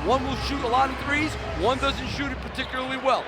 One will shoot a lot of threes, one doesn't shoot it particularly well.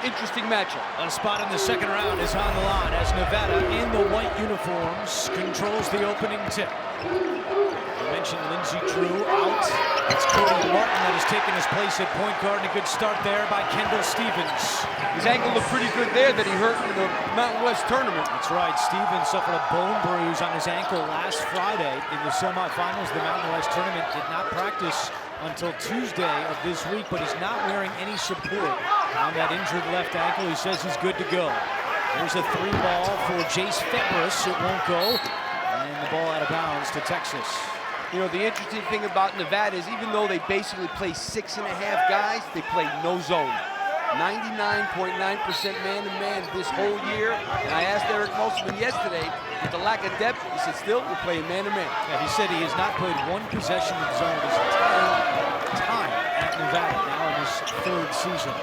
Interesting matchup. A spot in the second round is on the line as Nevada, in the white uniforms, controls the opening tip. I mentioned Lindsey Drew out. It's Cody Martin that has taken his place at point guard, and a good start there by Kendall Stevens. His ankle looked pretty good there that he hurt in the Mountain West tournament. That's right. Stevens suffered a bone bruise on his ankle last Friday in the semifinals. The Mountain West tournament did not practice until Tuesday of this week, but he's not wearing any support on that injured left ankle. He says he's good to go. There's a three ball for Jace Febris. It won't go. And the ball out of bounds to Texas. You know, the interesting thing about Nevada is even though they basically play 6.5 guys, they play no zone. 99.9% man-to-man this whole year. And I asked Eric Musselman yesterday, with the lack of depth, he said, still, we're playing man-to-man. Yeah, he said he has not played one possession of zone his entire time at Nevada, now in his third season.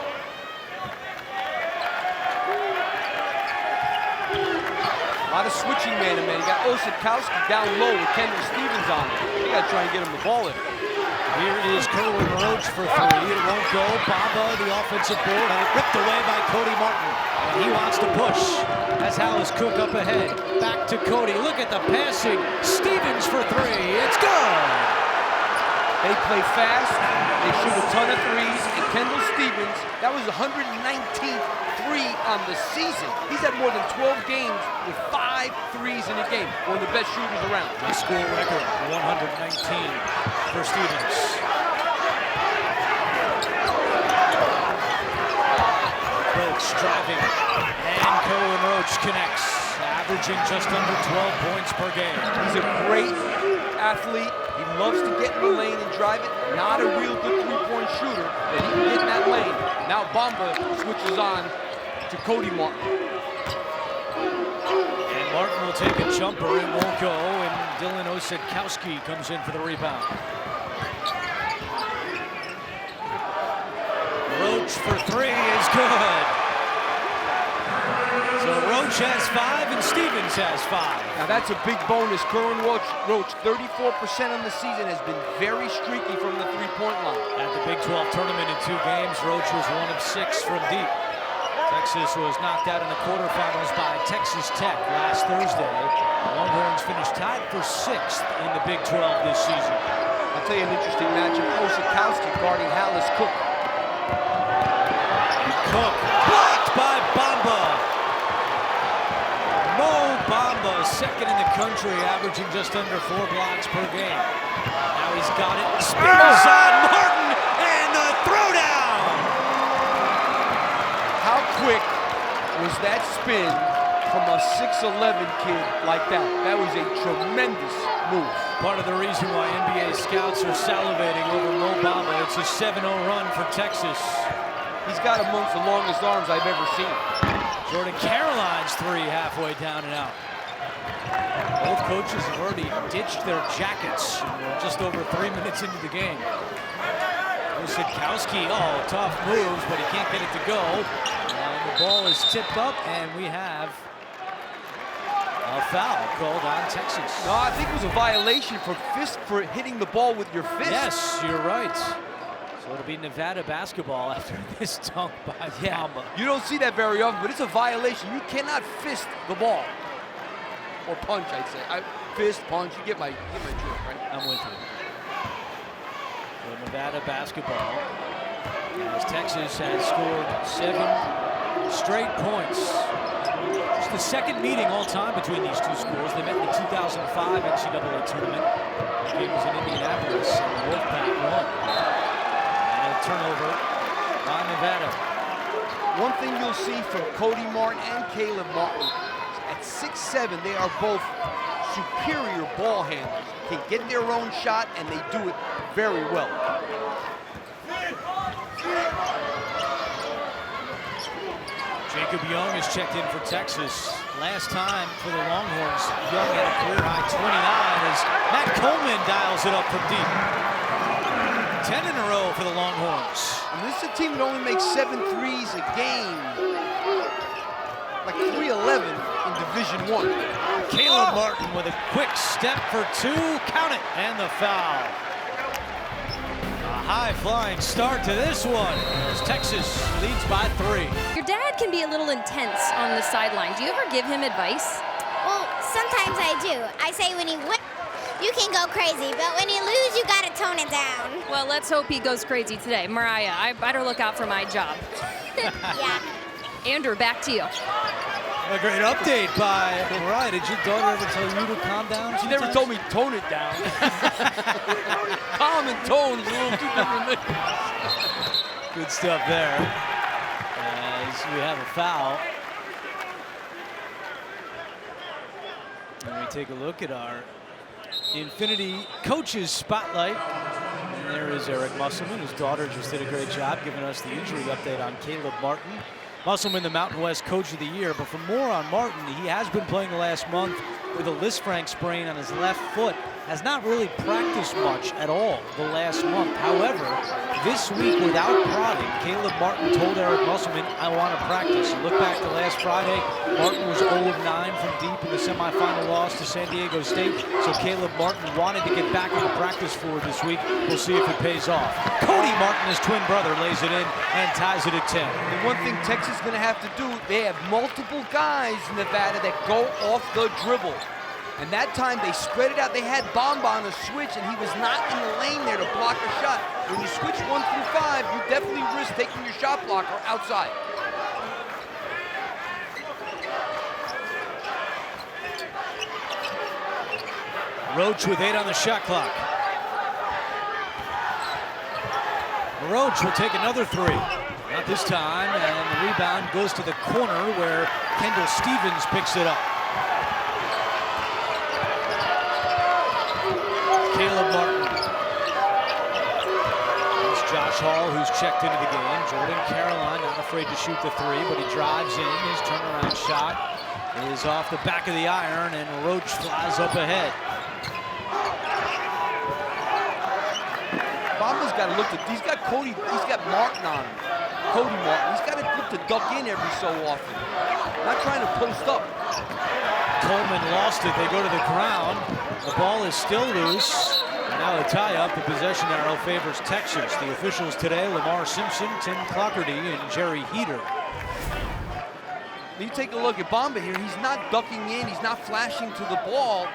A lot of switching man-to-man. You got Osakowski down low with Kendall Stevens on him. You got to try and get him the ball in. Here is Kerwin Roach for three. It won't go. Bamba, the offensive board, and it ripped away by Cody Martin. And he wants to push. That's Alice Cook up ahead. Back to Cody. Look at the passing. Stevens for three. It's good. They play fast. They shoot a ton of threes. And Kendall Stevens, that was 119th three on the season. He's had more than 12 games with 5 threes in a game. One of the best shooters around. High school record, 119 for Stevens. Roach driving, and Kerwin Roach connects, averaging just under 12 points per game. He's a great athlete. He loves to get in the lane and drive it. Not a real good three-point shooter, but he can get in that lane. Now Bamba switches on to Cody Martin. And Martin will take a jumper. It won't go, and Dylan Osakowski comes in for the rebound. Roach for three is good. So Roach has 5 and Stevens has 5. Now that's a big bonus. Kerwin Roach, 34% on the season, has been very streaky from the three-point line. At the Big 12 tournament in 2 games, Roach was 1 of 6 from deep. Texas was knocked out in the quarterfinals by Texas Tech last Thursday. The Longhorns finished tied for 6th in the Big 12 this season. I'll tell you an interesting matchup. Osakowski guarding Alice Cook. Cook blocked by Bamba. Mo Bamba, second in the country, averaging just under 4 blocks per game. Now he's got it. Spins on Martin, and the throwdown. How quick was that spin from a 6'11" kid like that? That was a tremendous move. Part of the reason why NBA scouts are salivating over Mo Bamba. It's a 7-0 run for Texas. He's got amongst the longest arms I've ever seen. Jordan Caroline's three halfway down and out. Both coaches have already ditched their jackets. We're just over 3 minutes into the game. Osakowski, tough moves, but he can't get it to go. And the ball is tipped up, and we have a foul called on Texas. No, I think it was a violation for hitting the ball with your fist. Yes, you're right. So it'll be Nevada basketball after this dunk by Bamba. You don't see that very often, but it's a violation. You cannot fist the ball. Or punch, I'd say. Fist, punch, you get my drift, right? I'm with you. So Nevada basketball, as Texas has scored 7 straight points. It's the second meeting all time between these two schools. They met in the 2005 NCAA tournament. The game was in Indianapolis, and the Wolfpack won. Turnover by Nevada. One thing you'll see from Cody Martin and Caleb Martin, at 6'7", they are both superior ball handlers. Can get their own shot, and they do it very well. Jacob Young is checked in for Texas. Last time for the Longhorns, Young had a career-high 29 as Matt Coleman dials it up from deep. 10 in a row for the Longhorns. And this is a team that only makes 7 threes a game. Like 3-11 in Division I. Caleb Martin with a quick step for 2. Count it. And the foul. A high-flying start to this one as Texas leads by 3. Your dad can be a little intense on the sideline. Do you ever give him advice? Well, sometimes I do. I say when you win, you can go crazy, but when you lose, you gotta tone it down. Well, let's hope he goes crazy today. Mariah, I better look out for my job. Yeah. Andrew, back to you. A great update by Mariah. Did your daughter ever tell you to calm down? She never told me to tone it down. Calm and tone is a little too different things. Good stuff there. As we have a foul. And we take a look at our Infinity Coaches Spotlight. And there is Eric Musselman. His daughter just did a great job giving us the injury update on Caleb Martin. Musselman, the Mountain West Coach of the Year. But for more on Martin, he has been playing the last month with a Lisfranc sprain on his left foot. Has not really practiced much at all the last month. However, this week without prodding, Caleb Martin told Eric Musselman, I want to practice. And look back to last Friday, Martin was 0 of 9 from deep in the semifinal loss to San Diego State. So Caleb Martin wanted to get back on the practice floor this week. We'll see if it pays off. Cody Martin, his twin brother, lays it in and ties it at 10. And one thing Texas is going to have to do, they have multiple guys in Nevada that go off the dribble. And that time they spread it out. They had Bamba on a switch, and he was not in the lane there to block a shot. When you switch 1 through 5, you definitely risk taking your shot blocker outside. Roach with 8 on the shot clock. Roach will take another 3. Not this time, and the rebound goes to the corner where Kendall Stevens picks it up. Caleb Martin. There's Josh Hall, who's checked into the game. Jordan Caroline not afraid to shoot the 3, but he drives in. His turnaround shot is off the back of the iron, and Roach flies up ahead. Bamba's got to look to, he's got Martin on him. Cody Martin, he's got to look to duck in every so often. Not trying to post up. Coleman lost it. They go to the ground. The ball is still loose. And now a tie-up. The possession arrow favors Texas. The officials today, Lamar Simpson, Tim Clockerty, and Jerry Heater. You take a look at Bamba here. He's not ducking in. He's not flashing to the ball.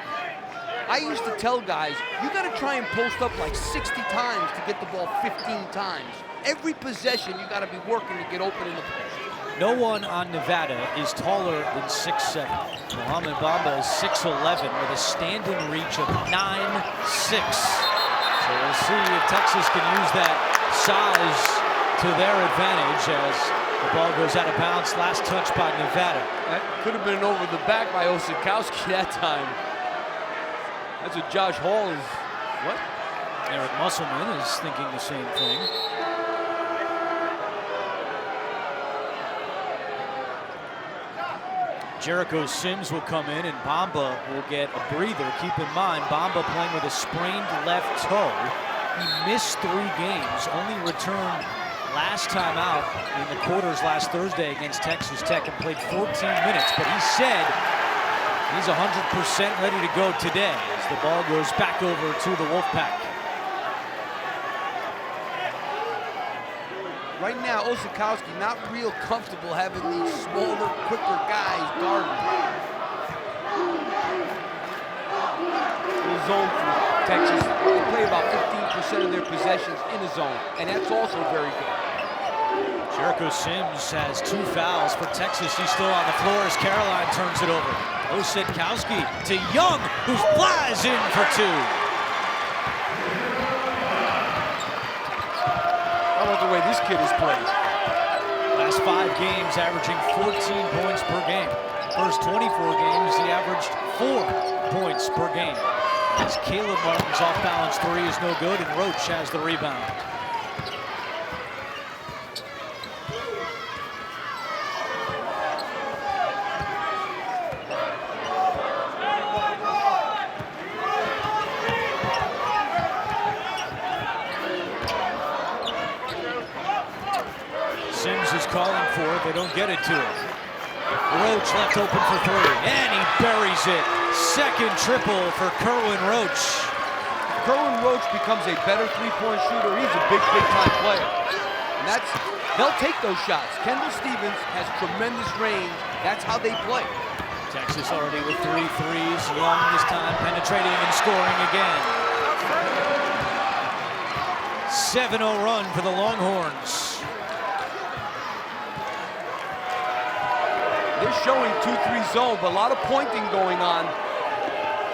I used to tell guys, you got to try and post up like 60 times to get the ball 15 times. Every possession, you got to be working to get open in the post. No one on Nevada is taller than 6'7". Mohamed Bamba is 6'11" with a standing reach of 9'6". So we'll see if Texas can use that size to their advantage as the ball goes out of bounds. Last touch by Nevada. That could have been over the back by Osikowski that time. That's what Josh Hall is. What? Eric Musselman is thinking the same thing. Jericho Sims will come in, and Bamba will get a breather. Keep in mind, Bamba playing with a sprained left toe. He missed 3 games, only returned last time out in the quarters last Thursday against Texas Tech and played 14 minutes. But he said he's 100% ready to go today as the ball goes back over to the Wolfpack. Right now, Osikowski not real comfortable having these smaller, quicker guys guarding. The zone for Texas, they play about 15% of their possessions in the zone, and that's also very good. Jericho Sims has 2 fouls for Texas. He's still on the floor as Caroline turns it over. Osikowski to Young, who flies in for 2. How about the way this kid has played? Last 5 games averaging 14 points per game. First 24 games, he averaged 4 points per game. As Caleb Martin's off-balance 3 is no good, and Roach has the rebound. Sims is calling for it. They don't get it to him. Roach left open for 3, and he buries it. Second triple for Kerwin Roach. Kerwin Roach becomes a better three-point shooter, he's a big time player. And they'll take those shots. Kendall Stevens has tremendous range. That's how they play. Texas already with 3 threes. Young this time penetrating and scoring again. 7-0 run for the Longhorns. They're showing 2-3 zone, but a lot of pointing going on.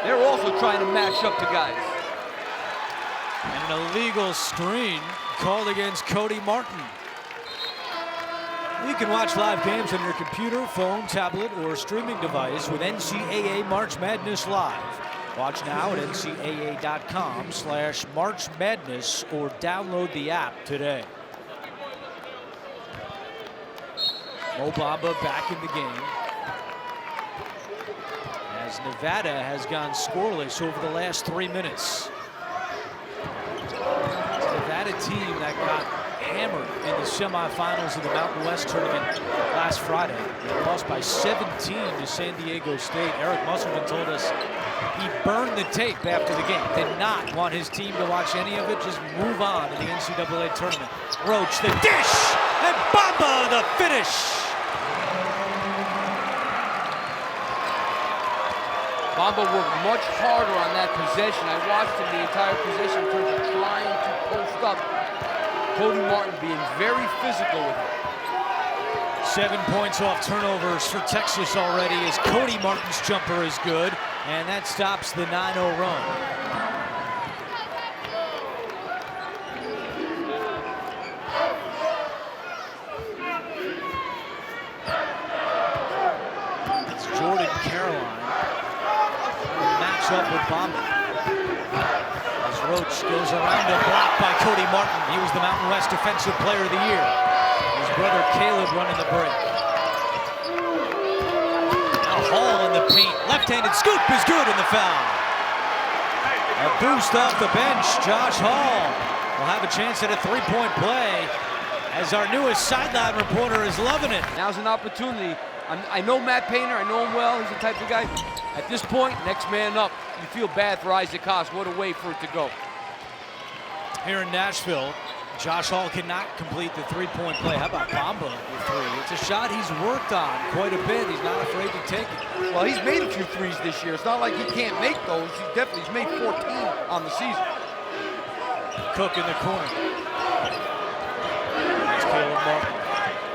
They're also trying to match up to guys. And an illegal screen called against Cody Martin. You can watch live games on your computer, phone, tablet, or streaming device with NCAA March Madness Live. Watch now at ncaa.com/March Madness or download the app today. Mo Bamba back in the game, as Nevada has gone scoreless over the last 3 minutes. It's a Nevada team that got hammered in the semifinals of the Mountain West tournament last Friday. They lost by 17 to San Diego State. Eric Musselman told us he burned the tape after the game. Did not want his team to watch any of it, just move on to the NCAA tournament. Roach the dish, and Bamba the finish. Bamba worked much harder on that possession. I watched him the entire possession in terms of trying to post up. Cody Martin being very physical with him. 7 points off turnovers for Texas already, as Cody Martin's jumper is good, and that stops the 9-0 run. It's Jordan Caroline match up with Bamba. As Roach goes around a block by Cody Martin. He was the Mountain West Defensive Player of the Year. His brother Caleb running the break. Now Hall in the paint. Left-handed scoop is good in the foul. A boost off the bench. Josh Hall will have a chance at a three-point play, as our newest sideline reporter is loving it. Now's an opportunity. I know Matt Painter, I know him well, he's the type of guy. At this point, next man up. You feel bad for Isaac Haas, what a way for it to go. Here in Nashville, Josh Hall cannot complete the three-point play. How about Bamba with 3? It's a shot he's worked on quite a bit. He's not afraid to take it. Well, he's made a few threes this year. It's not like he can't make those. He's made 14 on the season. Cook in the corner. That's Caleb Martin.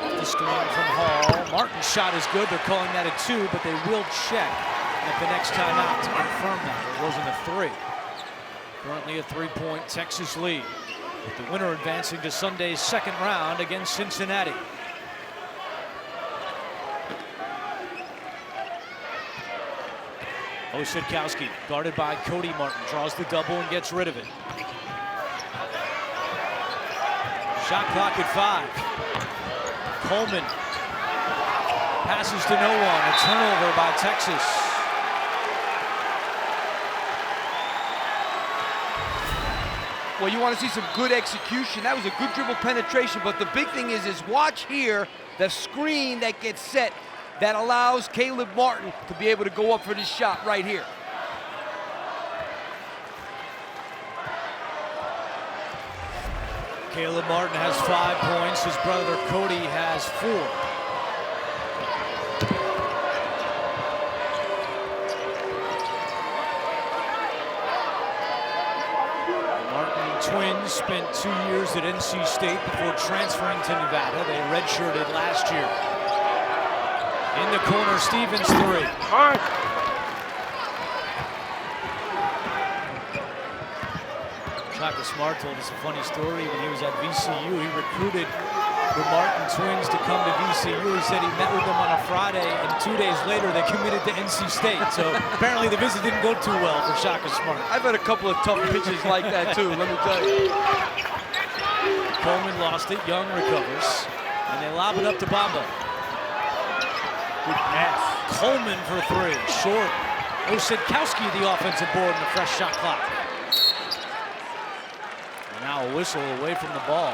Off the screen from Hall. Martin's shot is good. They're calling that a 2, but they will check at the next timeout to confirm that. It wasn't a 3. Currently a 3-point Texas lead, with the winner advancing to Sunday's second round against Cincinnati. Osadkowski, guarded by Cody Martin, draws the double and gets rid of it. Shot clock at 5. Coleman passes to no one. A turnover by Texas. Well, you want to see some good execution. That was a good dribble penetration, but the big thing is watch here, the screen that gets set that allows Caleb Martin to be able to go up for this shot right here. Caleb Martin has 5 points. His brother Cody has 4. Twins spent 2 years at NC State before transferring to Nevada. They redshirted last year. In the corner, Stevens 3. Shaka Smart told us a funny story. When he was at VCU, he recruited the Martin twins to come to VCU. He said he met with them on a Friday, and 2 days later they committed to NC State. So apparently the visit didn't go too well for Shaka Smart. I've had a couple of tough pitches like that too, let me tell you. Coleman lost it, Young recovers, and they lob it up to Bamba. Good pass. Coleman for 3, short. Osadkowski the offensive board in the fresh shot clock. And now a whistle away from the ball,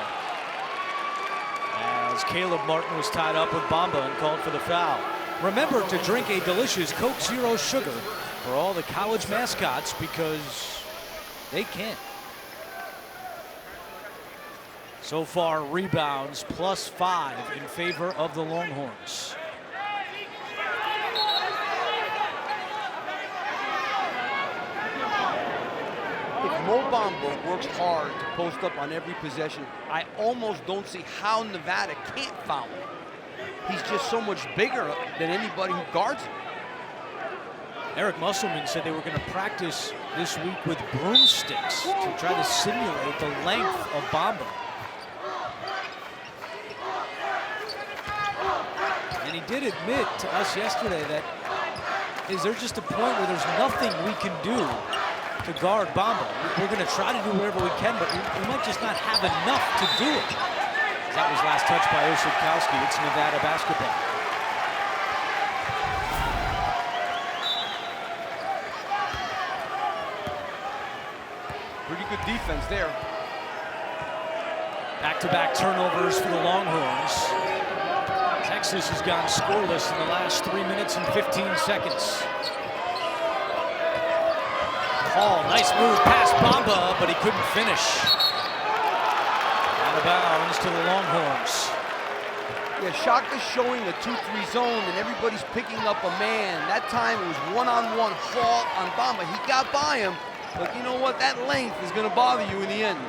as Caleb Martin was tied up with Bamba and called for the foul. Remember to drink a delicious Coke Zero Sugar for all the college mascots, because They can't. So far, rebounds +5 in favor of the Longhorns. If Mo Bamba works hard to post up on every possession, I almost don't see how Nevada can't foul him. He's just so much bigger than anybody who guards him. Eric Musselman said they were going to practice this week with broomsticks to try to simulate the length of Bamba. And he did admit to us yesterday that is there just a point where there's nothing we can do to guard Bamba? We're going to try to do whatever we can, but we might just not have enough to do it. That was last touch by Osipkowski. It's Nevada basketball. Pretty good defense there. Back-to-back turnovers for the Longhorns. Texas has gone scoreless in the last 3 minutes and 15 seconds. Hall, nice move past Bamba, but he couldn't finish. Out of bounds to the Longhorns. Yeah, Shaka's showing a 2-3 zone and everybody's picking up a man. That time it was one-on-one Hall on Bamba. He got by him, but you know what? That length is going to bother you in the end.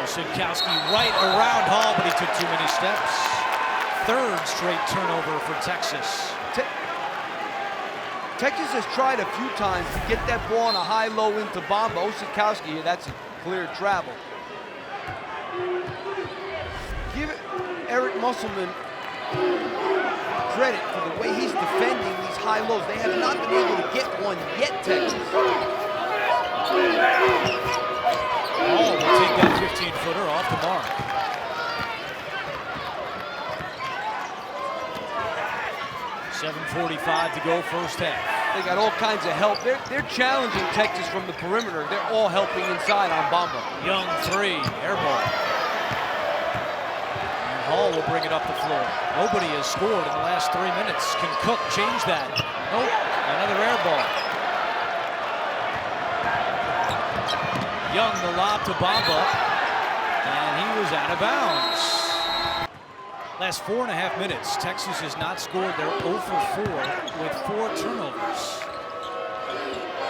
Osipkowski right around Hall, but he took too many steps. Third straight turnover for Texas. Texas has tried a few times to get that ball on a high-low into Bamba. Osipkowski, that's a clear travel. Give Eric Musselman credit for the way he's defending these high lows. They have not been able to get one yet, Texas. Hall will take that 15-footer off the mark. .7:45 to go first half. They got all kinds of help. They're challenging Texas from the perimeter. They're all helping inside on Bamba. Young three, air ball. And Hall will bring it up the floor. Nobody has scored in the last 3 minutes. Can Cook change that? Nope, another air ball. Young, the lob to Bamba, and he was out of bounds. Last 4.5 minutes, Texas has not scored. They're 0 for 4 with 4 turnovers.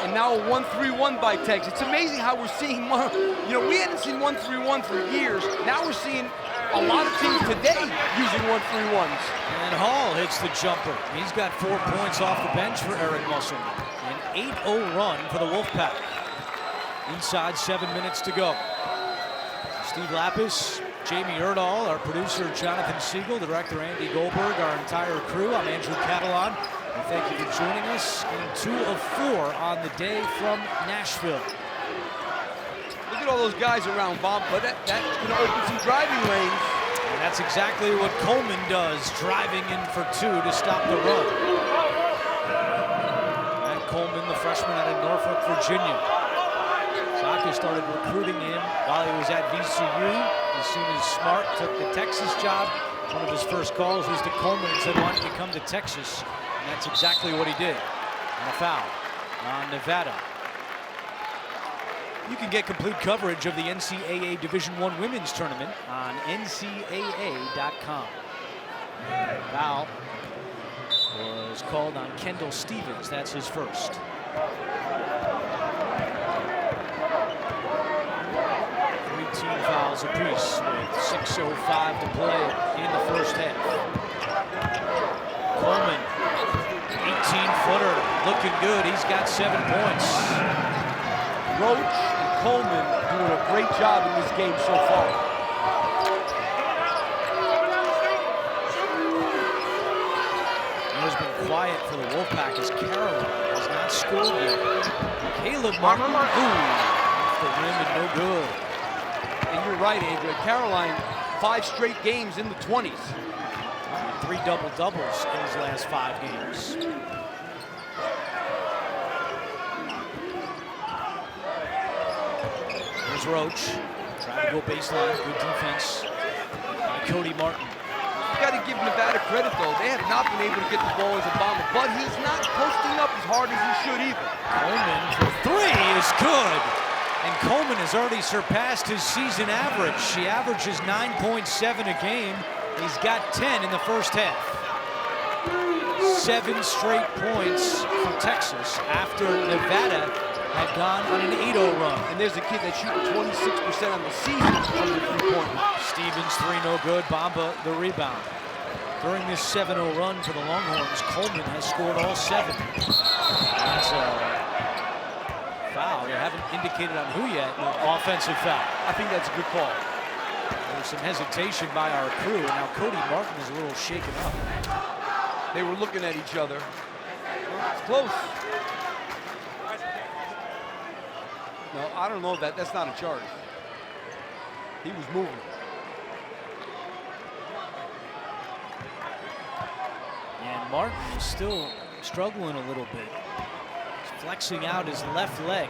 And now a 1-3-1 by Texas. It's amazing how we're seeing more. You know, we hadn't seen 1-3-1 for years. Now we're seeing a lot of teams today using 1-3-1s. And Hall hits the jumper. He's got 4 points off the bench for Eric Musselman. An 8-0 run for the Wolfpack. Inside 7 minutes to go. Steve Lapis, Jamie Erdahl, our producer Jonathan Siegel, director Andy Goldberg, our entire crew. I'm Andrew Catalan. And thank you for joining us. Game 2 of 4 on the day from Nashville. Look at all those guys around Bamba, but that's going to open some driving lanes. And that's exactly what Coleman does, driving in for 2 to stop the run. And Coleman, the freshman out of Norfolk, Virginia. Saka started recruiting him while he was at VCU. As soon as Smart took the Texas job, one of his first calls was to Coleman and said, why don't you come to Texas? And that's exactly what he did. And a foul on Nevada. You can get complete coverage of the NCAA Division I Women's Tournament on ncaa.com. Foul was called on Kendall Stevens. That's his first. 13 fouls apiece with 6:05 to play in the first half. Coleman, 18-footer, looking good. He's got 7 points. Roach and Coleman doing a great job in this game so far. It's been quiet for the Wolfpack as Caroline has not scored yet. Caleb Martin, off the rim and no good. And you're right, Andrew. Caroline, 5 straight games in the 20s. 3 double-doubles in his last 5 games. Here's Roach, trying to go baseline, good defense Cody Martin. You got to give Nevada credit, though. They have not been able to get the ball as a bomber, but he's not posting up as hard as he should either. Coleman for three is good. And Coleman has already surpassed his season average. He averages 9.7 a game. He's got 10 in the first half. 7 straight points for Texas after Nevada had gone on an 8-0 run. And there's a kid that's shooting 26% on the season from the three-pointer. Stevens, 3 no good. Bamba, the rebound. During this 7-0 run for the Longhorns, Coleman has scored all 7. That's a foul. They haven't indicated on who yet. An offensive foul. I think that's a good call. There's some hesitation by our crew. Now Cody Martin is a little shaken up. They were looking at each other. It's close. No, I don't know that. That's not a charge. He was moving. And Martin is still struggling a little bit. He's flexing out his left leg.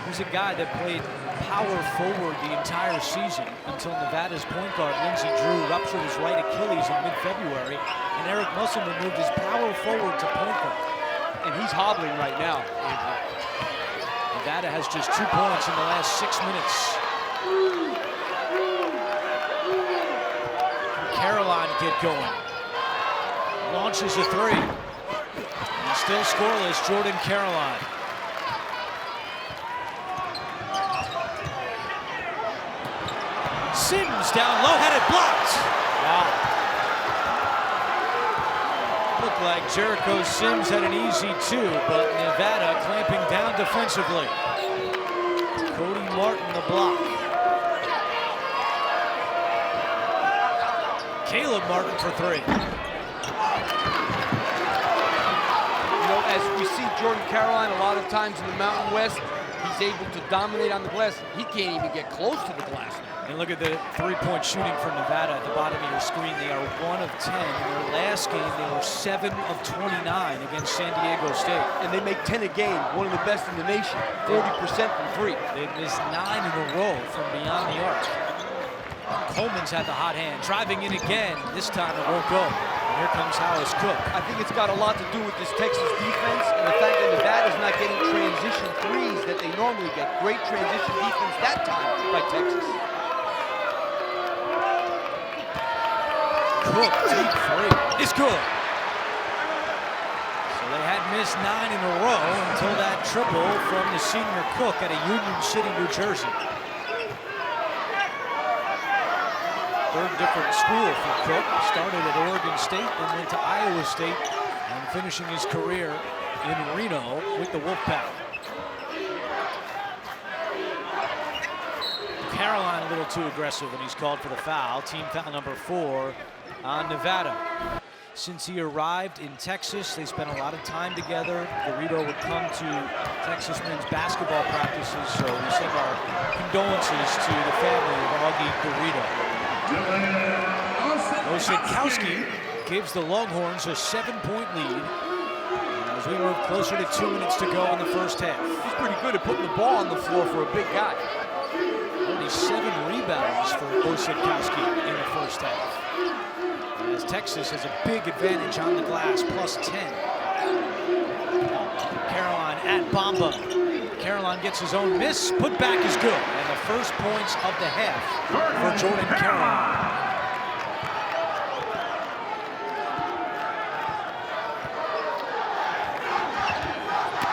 He's a guy that played power forward the entire season until Nevada's point guard, Lindsey Drew, ruptured his right Achilles in mid-February, and Eric Musselman moved his power forward to point guard. And he's hobbling right now, Andrew. Nevada has just 2 points in the last 6 minutes. Caroline get going. Launches a three. And still scoreless, Jordan Caroline. Sims down low, had it blocked. Wow. Looked like Jericho Sims had an easy 2, but Nevada clamping down defensively. Cody Martin the block. Caleb Martin for 3. You know, as we see Jordan Caroline a lot of times in the Mountain West, he's able to dominate on the glass. He can't even get close to the glass now. And look at the three-point shooting for Nevada at the bottom of your screen. They are 1 of 10. In their last game, they were 7 of 29 against San Diego State. And they make 10 a game, one of the best in the nation, 40% from 3. They've missed 9 in a row from beyond the arc. Coleman's had the hot hand, driving in again. This time it won't go. And here comes Hollis Cook. I think it's got a lot to do with this Texas defense and the fact that Nevada's not getting transition threes that they normally get. Great transition defense that time by Texas. Cook, deep 3. It's good. So they had missed 9 in a row until that triple from the senior Cook at a Union City, New Jersey. Third different school for Cook. Started at Oregon State, then went to Iowa State, and finishing his career in Reno with the Wolfpack. Caroline a little too aggressive, and he's called for the foul. Team foul number 4 on Nevada. Since he arrived in Texas, they spent a lot of time together. Garrido would come to Texas men's basketball practices, so we send our condolences to the family of Augie Garrido. Osadkowski gives the Longhorns a 7-point lead as we move closer to 2 minutes to go in the first half. He's pretty good at putting the ball on the floor for a big guy. Only 7 rebounds for Osadkowski in the first half. As Texas has a big advantage on the glass, plus 10. Caroline at Bamba. Caroline gets his own miss. Put back is good. And the first points of the half for Jordan Caroline.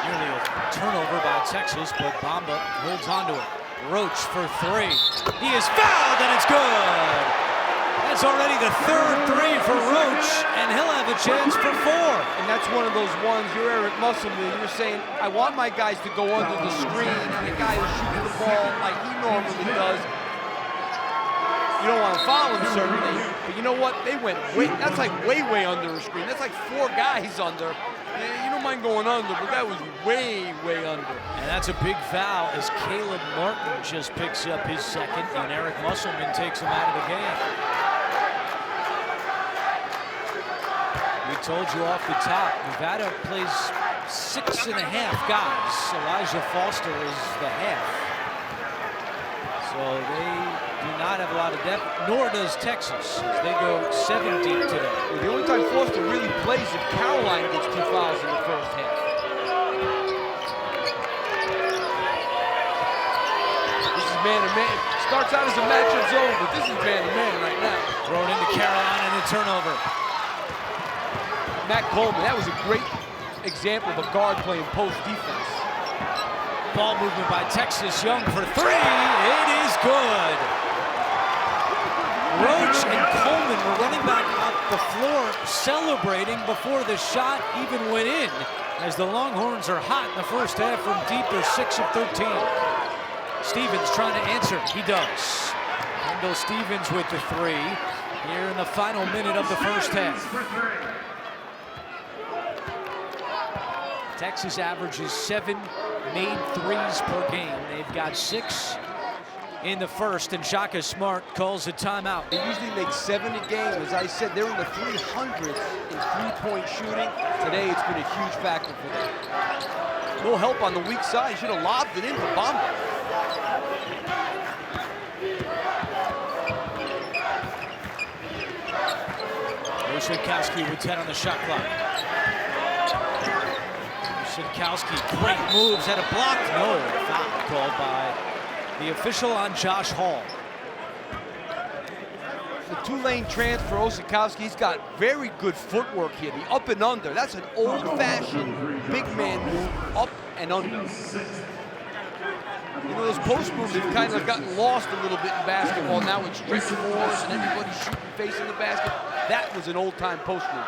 Nearly a turnover by Texas, but Bamba holds on to it. Roach for 3. He is fouled, and it's good. That's already the third 3 for Roach, and he'll have a chance for 4. And that's one of those ones, you're Eric Musselman, you're saying, I want my guys to go under the screen, and the guy who's shooting the ball like he normally does. You don't want to foul him, certainly, but you know what? They went way, that's like way under the screen. That's like 4 guys under. Yeah, you don't mind going under, but that was way under. And that's a big foul as Caleb Martin just picks up his second, and Eric Musselman takes him out of the game. We told you off the top, Nevada plays 6.5 guys. Elijah Foster is the half. So they do not have a lot of depth, nor does Texas, as they go 7 deep today. Well, the only time Foster really plays if Caroline gets 2 fouls in the first half. This is man-to-man. Starts out as a matchup zone, but this is man-to-man right now. Thrown into Caroline and a turnover. Matt Coleman, that was a great example of a guard playing post defense. Ball movement by Texas. Young for 3. It is good. Roach and Coleman were running back up the floor celebrating before the shot even went in, as the Longhorns are hot in the first half from deep. They're 6 of 13. Stevens trying to answer. He does. Kendall Stevens with the 3 here in the final minute of the first half. Texas averages 7 made threes per game. They've got 6 in the first, and Shaka Smart calls a timeout. They usually make 7 a game. As I said, they're in the 300s in three-point shooting. Today, it's been a huge factor for them. No help on the weak side. He should have lobbed it in for Bomba. Sitkowski with 10 on the shot clock. Sitkowski, great moves, had a block. No, foul called by the official on Josh Hall. The two-lane transfer, Osikowski, he's got very good footwork here. The up and under, that's an old-fashioned big man move, up and under. You know, those post moves have kind of gotten lost a little bit in basketball. Now it's stretch fours and everybody's shooting facing the basket. That was an old-time post move.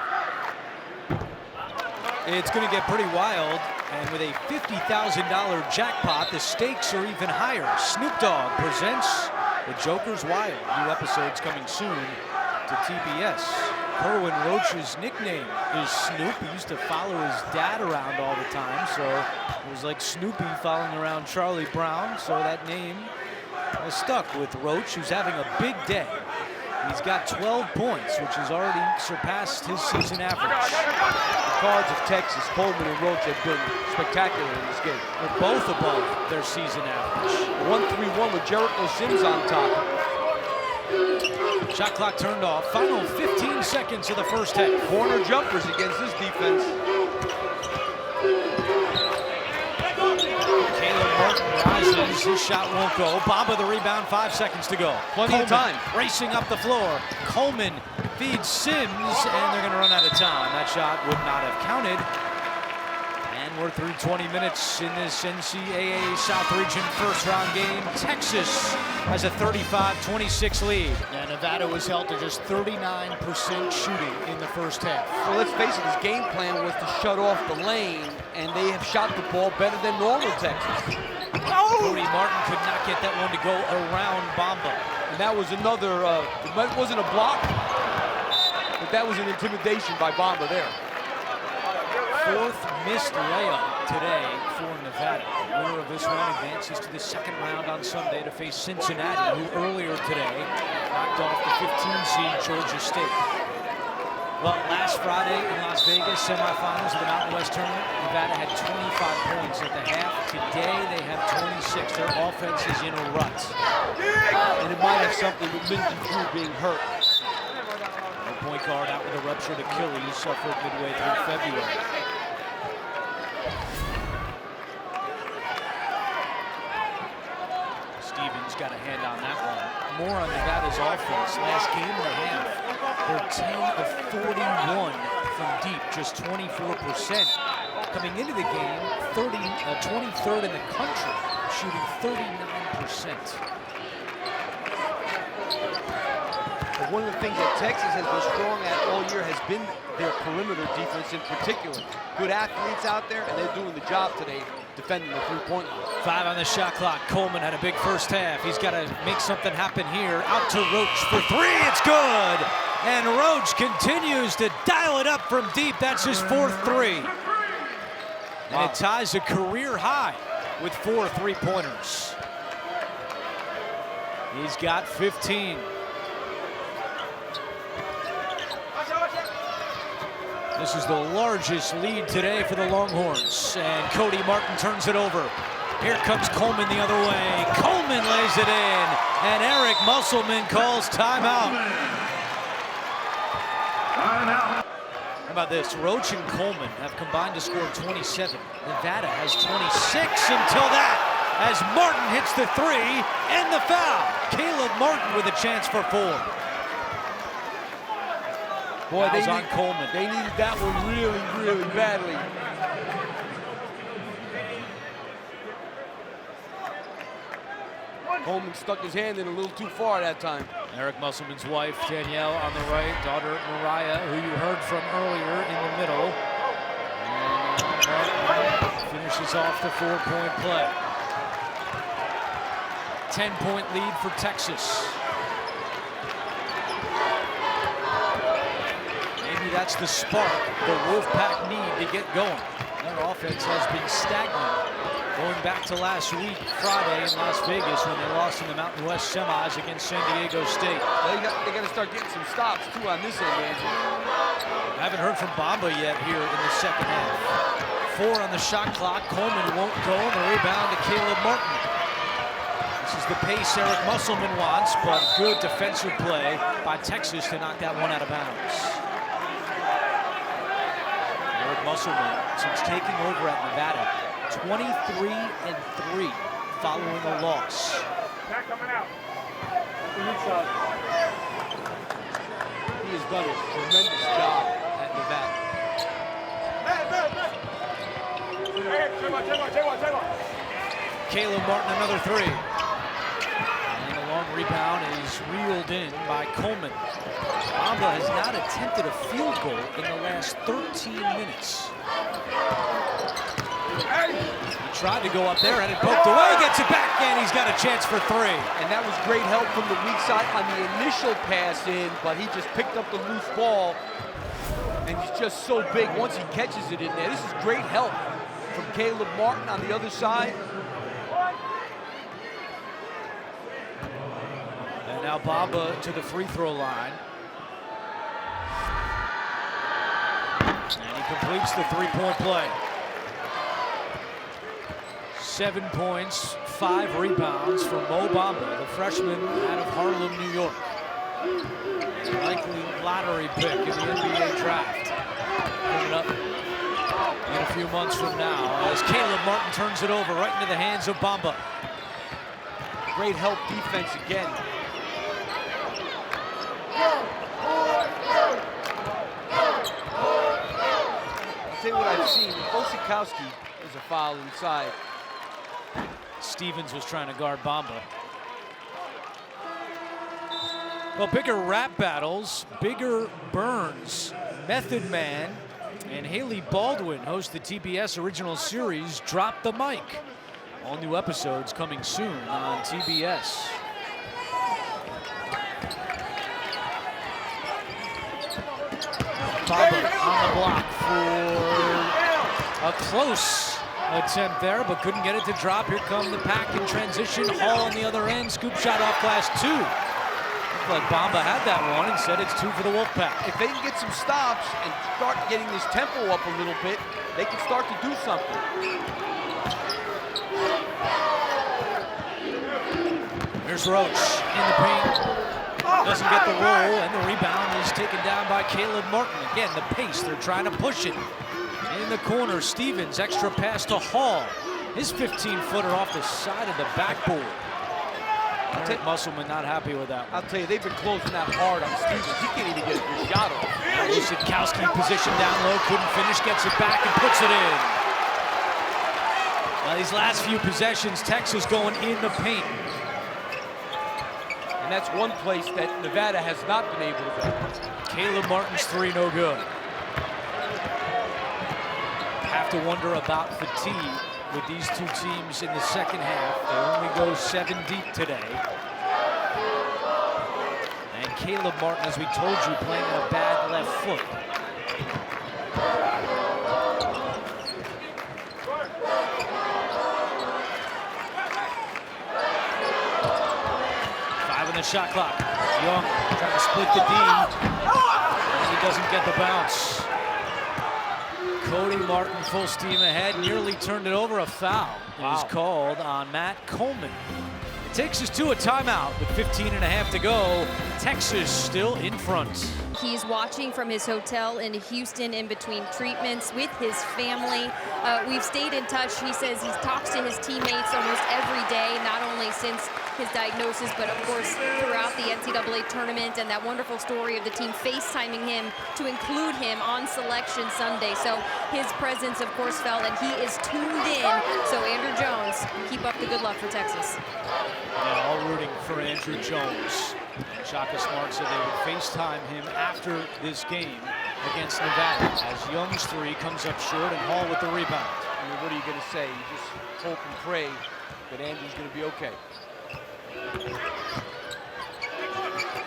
It's going to get pretty wild, and with a $50,000 jackpot, the stakes are even higher. Snoop Dogg presents The Joker's Wild. New episodes coming soon to TBS. Kerwin Roach's nickname is Snoop. He used to follow his dad around all the time, so it was like Snoopy following around Charlie Brown, so that name has stuck with Roach, who's having a big day. He's got 12 points, which has already surpassed his season average. The Cards of Texas, Coleman and Roach have been spectacular in this game. They're both above their season average. 1-3-1 with Jericho Sims on top. Shot clock turned off. Final 15 seconds of the first half. Corner jumpers against this defense. Caleb Martin rises. His shot won't go. Bamba the rebound. 5 seconds to go. Plenty of time. Racing up the floor. Coleman feeds Sims, and they're going to run out of time. That shot would not have counted. And we're through 20 minutes in this NCAA South Region first round game. Texas has a 35-26 lead. And Nevada was held to just 39% shooting in the first half. Well, let's face it, his game plan was to shut off the lane, and they have shot the ball better than normal Texas. Cody Martin could not get that one to go around Bamba. And that was another, it wasn't a block, but that was an intimidation by Bamba there. 4th missed layup today for Nevada. The winner of this round advances to the second round on Sunday to face Cincinnati, who earlier today knocked off the 15 seed Georgia State. Well, last Friday in Las Vegas, semifinals of the Mountain West Tournament, Nevada had 25 points at the half. Today they have 26. Their offense is in a rut. And it might have something with Minji Drew being hurt. The point guard out with a ruptured Achilles, suffered midway through February. Stevens got a hand on that one. More on Nevada's offense. Last game and a half, they're 10 of 41 from deep, just 24%. Coming into the game, 23rd in the country, shooting 39%. But one of the things that Texas has been strong at all year has been their perimeter defense in particular. Good athletes out there, and they're doing the job today defending the three-point line. 5 on the shot clock. Coleman had a big first half. He's got to make something happen here. Out to Roach for 3. It's good. And Roach continues to dial it up from deep. That's his 4th 3. And it ties a career high with 4 3-pointers. He's got 15. This is the largest lead today for the Longhorns. And Cody Martin turns it over. Here comes Coleman the other way. Coleman Coleman lays it in, and Eric Musselman calls timeout. How about this? Roach and Coleman have combined to score 27. Nevada has 26 until that, as Martin hits the three and the foul. Caleb Martin with a chance for 4. Boy, Fouls on Coleman. They needed that one really, really badly. Coleman stuck his hand in a little too far that time. Eric Musselman's wife, Danielle, on the right. Daughter, Mariah, who you heard from earlier, in the middle. And finishes off the 4-point play. 10-point lead for Texas. Maybe that's the spark the Wolfpack need to get going. Their offense has been stagnant going back to last week, Friday in Las Vegas, when they lost in the Mountain West semis against San Diego State. They got to start getting some stops, too, on this end, Andrew. I haven't heard from Bamba yet here in the second half. 4 on the shot clock. Coleman won't go, and the rebound to Caleb Martin. This is the pace Eric Musselman wants, but good defensive play by Texas to knock that one out of bounds. Eric Musselman, since taking over at Nevada, 23-3 following a loss. He has done a tremendous job at Nevada. Caleb Martin, another 3. And a long rebound is reeled in by Coleman. Bamba has not attempted a field goal in the last 13 minutes. He tried to go up there and it poked away, gets it back, and he's got a chance for 3. And that was great help from the weak side on the initial pass in, but he just picked up the loose ball, and he's just so big once he catches it in there. This is great help from Caleb Martin on the other side. And now Bamba to the free throw line. And he completes the 3-point play. 7 points, 5 rebounds for Mo Bamba, the freshman out of Harlem, New York. Likely lottery pick in the NBA draft. Coming up in a few months from now, as Caleb Martin turns it over right into the hands of Bamba. Great help defense again. I'll tell you what I've seen. Osikowski is a foul inside. Stevens was trying to guard Bamba. Well, bigger rap battles, bigger burns. Method Man and Haley Baldwin host the TBS original series Drop the Mic. All new episodes coming soon on TBS. Bamba on the block for a close attempt there, but couldn't get it to drop. Here come the pack in transition. Hall on the other end. Scoop shot off glass 2. Looked like Bamba had that one and said it's 2 for the Wolfpack. If they can get some stops and start getting this tempo up a little bit, they can start to do something. Here's Roach in the paint. Doesn't get the roll, and the rebound is taken down by Caleb Martin. Again, the pace, they're trying to push it. In the corner, Stevens, extra pass to Hall. His 15-footer off the side of the backboard. Eric Musselman not happy with that one. I'll tell you, they've been closing that hard on Stevens. He can't even get a good shot off. Osikowski position down low, couldn't finish, gets it back and puts it in. Well, these last few possessions, Texas going in the paint. And that's one place that Nevada has not been able to go. Caleb Martin's 3 no good. Have to wonder about fatigue with these two teams in the second half. They only go 7 deep today. And Caleb Martin, as we told you, playing on a bad left foot. The shot clock. Young trying to split the D, and he doesn't get the bounce. Cody Martin full steam ahead, nearly turned it over. A foul is called on Matt Coleman. takes us to a timeout with 15.5 to go. Texas still in front. He's watching from his hotel in Houston in between treatments with his family. We've stayed in touch. He says he talks to his teammates almost every day, not only since his diagnosis, but of course throughout the NCAA tournament, and that wonderful story of the team FaceTiming him to include him on Selection Sunday. So his presence, of course, felt, and he is tuned in. So Andrew Jones, keep up the good luck for Texas. Yeah, all rooting for Andrew Jones. And Shaka Smart said they would FaceTime him after this game against Nevada as Young's three comes up short and Hall with the rebound. I mean, what are you going to say? You just hope and pray that Andrew's going to be okay.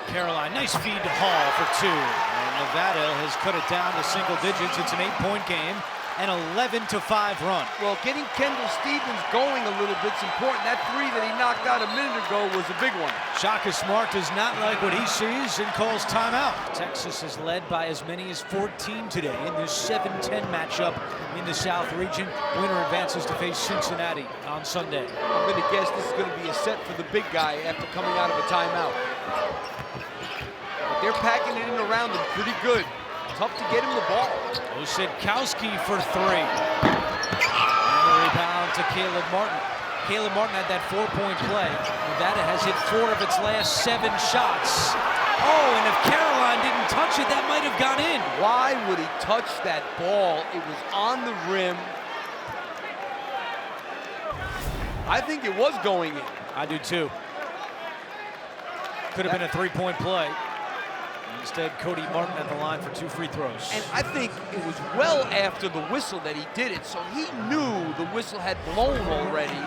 Caroline, nice feed to Hall for two. And Nevada has cut it down to single digits. It's an 8-point game, an 11-5 run. Well, getting Kendall Stevens going a little bit's important. That three that he knocked out a minute ago was a big one. Shaka Smart does not like what he sees and calls timeout. Texas is led by as many as 14 today in this 7-10 matchup in the South region. Winner advances to face Cincinnati on Sunday. I'm going to guess this is going to be a set for the big guy after coming out of a timeout. But they're packing it in around him pretty good. Tough to get him the ball. Osadkowski for three. And the rebound to Caleb Martin. Caleb Martin had that 4-point play. Nevada has hit 4 of its last 7 shots. Oh, and if Caroline didn't touch it, that might have gone in. Why would he touch that ball? It was on the rim. I think it was going in. I do too. Could have been a 3-point play. Instead, Cody Martin at the line for 2 free throws. And I think it was well after the whistle that he did it, so he knew the whistle had blown already.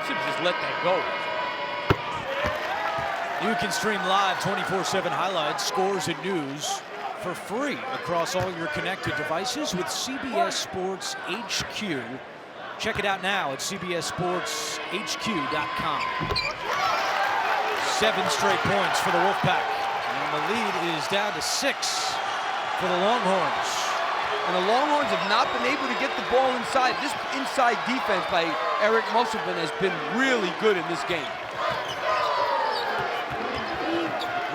Should have just let that go. You can stream live 24/7 highlights, scores, and news for free across all your connected devices with CBS Sports HQ. Check it out now at cbssportshq.com. 7 straight points for the Wolfpack. And the lead is down to 6 for the Longhorns. And the Longhorns have not been able to get the ball inside. This inside defense by Eric Musselman has been really good in this game.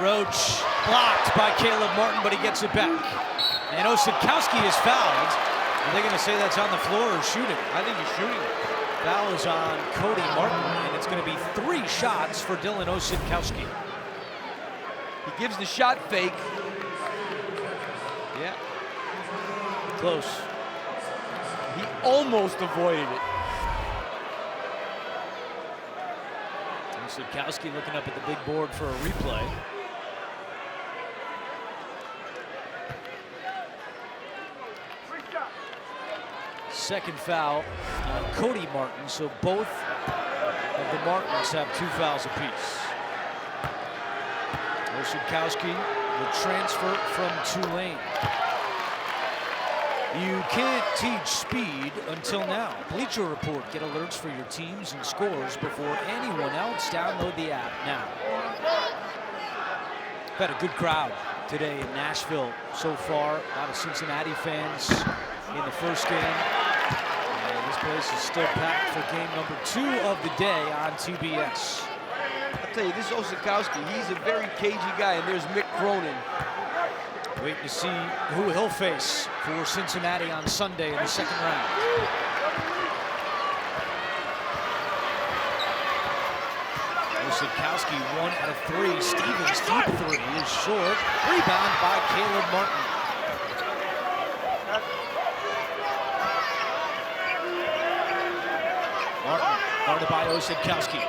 Roach blocked by Caleb Martin, but he gets it back. And Osadkowski is fouled. Are they going to say that's on the floor or shooting? I think he's shooting. Foul is on Cody Martin, and it's going to be 3 shots for Dylan Osadkowski. He gives the shot fake. Yeah. Close. He almost avoided it. Osadkowski looking up at the big board for a replay. Second foul on Cody Martin, so both of the Martins have 2 fouls apiece. Osadkowski, the transfer from Tulane. You can't teach speed until now. Bleacher Report, get alerts for your teams and scores before anyone else. Download the app now. We've had a good crowd today in Nashville so far. A lot of Cincinnati fans in the first game. And this place is still packed for game number 2 of the day on TBS. I'll tell you, this Osadkowski, he's a very cagey guy, and there's Mick Cronin. Waiting to see who he'll face for Cincinnati on Sunday in the second round. Osadkowski 1 out of 3. Stevens deep 3 is short. Rebound by Caleb Martin. Martin guarded by Osadkowski.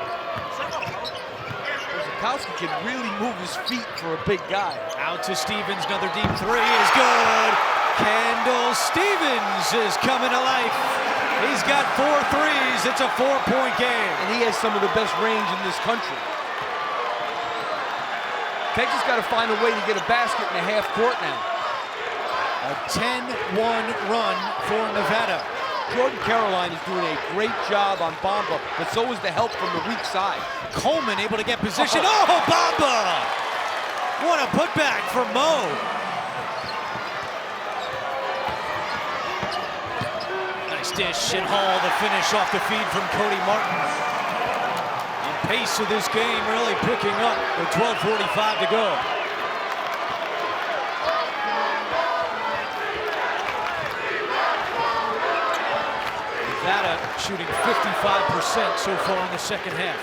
Osadkowski can really move his feet for a big guy. Out to Stevens, another deep 3 is good. Kendall Stevens is coming to life. He's got 4 threes. It's a 4-point game. And he has some of the best range in this country. Texas got to find a way to get a basket in the half court now. A 10-1 run for Nevada. Jordan Caroline is doing a great job on Bamba, but so is the help from the weak side. Coleman able to get position. Oh, Bamba! What a putback for Mo. Nice dish, and Hall the finish off the feed from Cody Martin. And pace of this game really picking up with 12:45 to go. Nevada shooting 55% so far in the second half.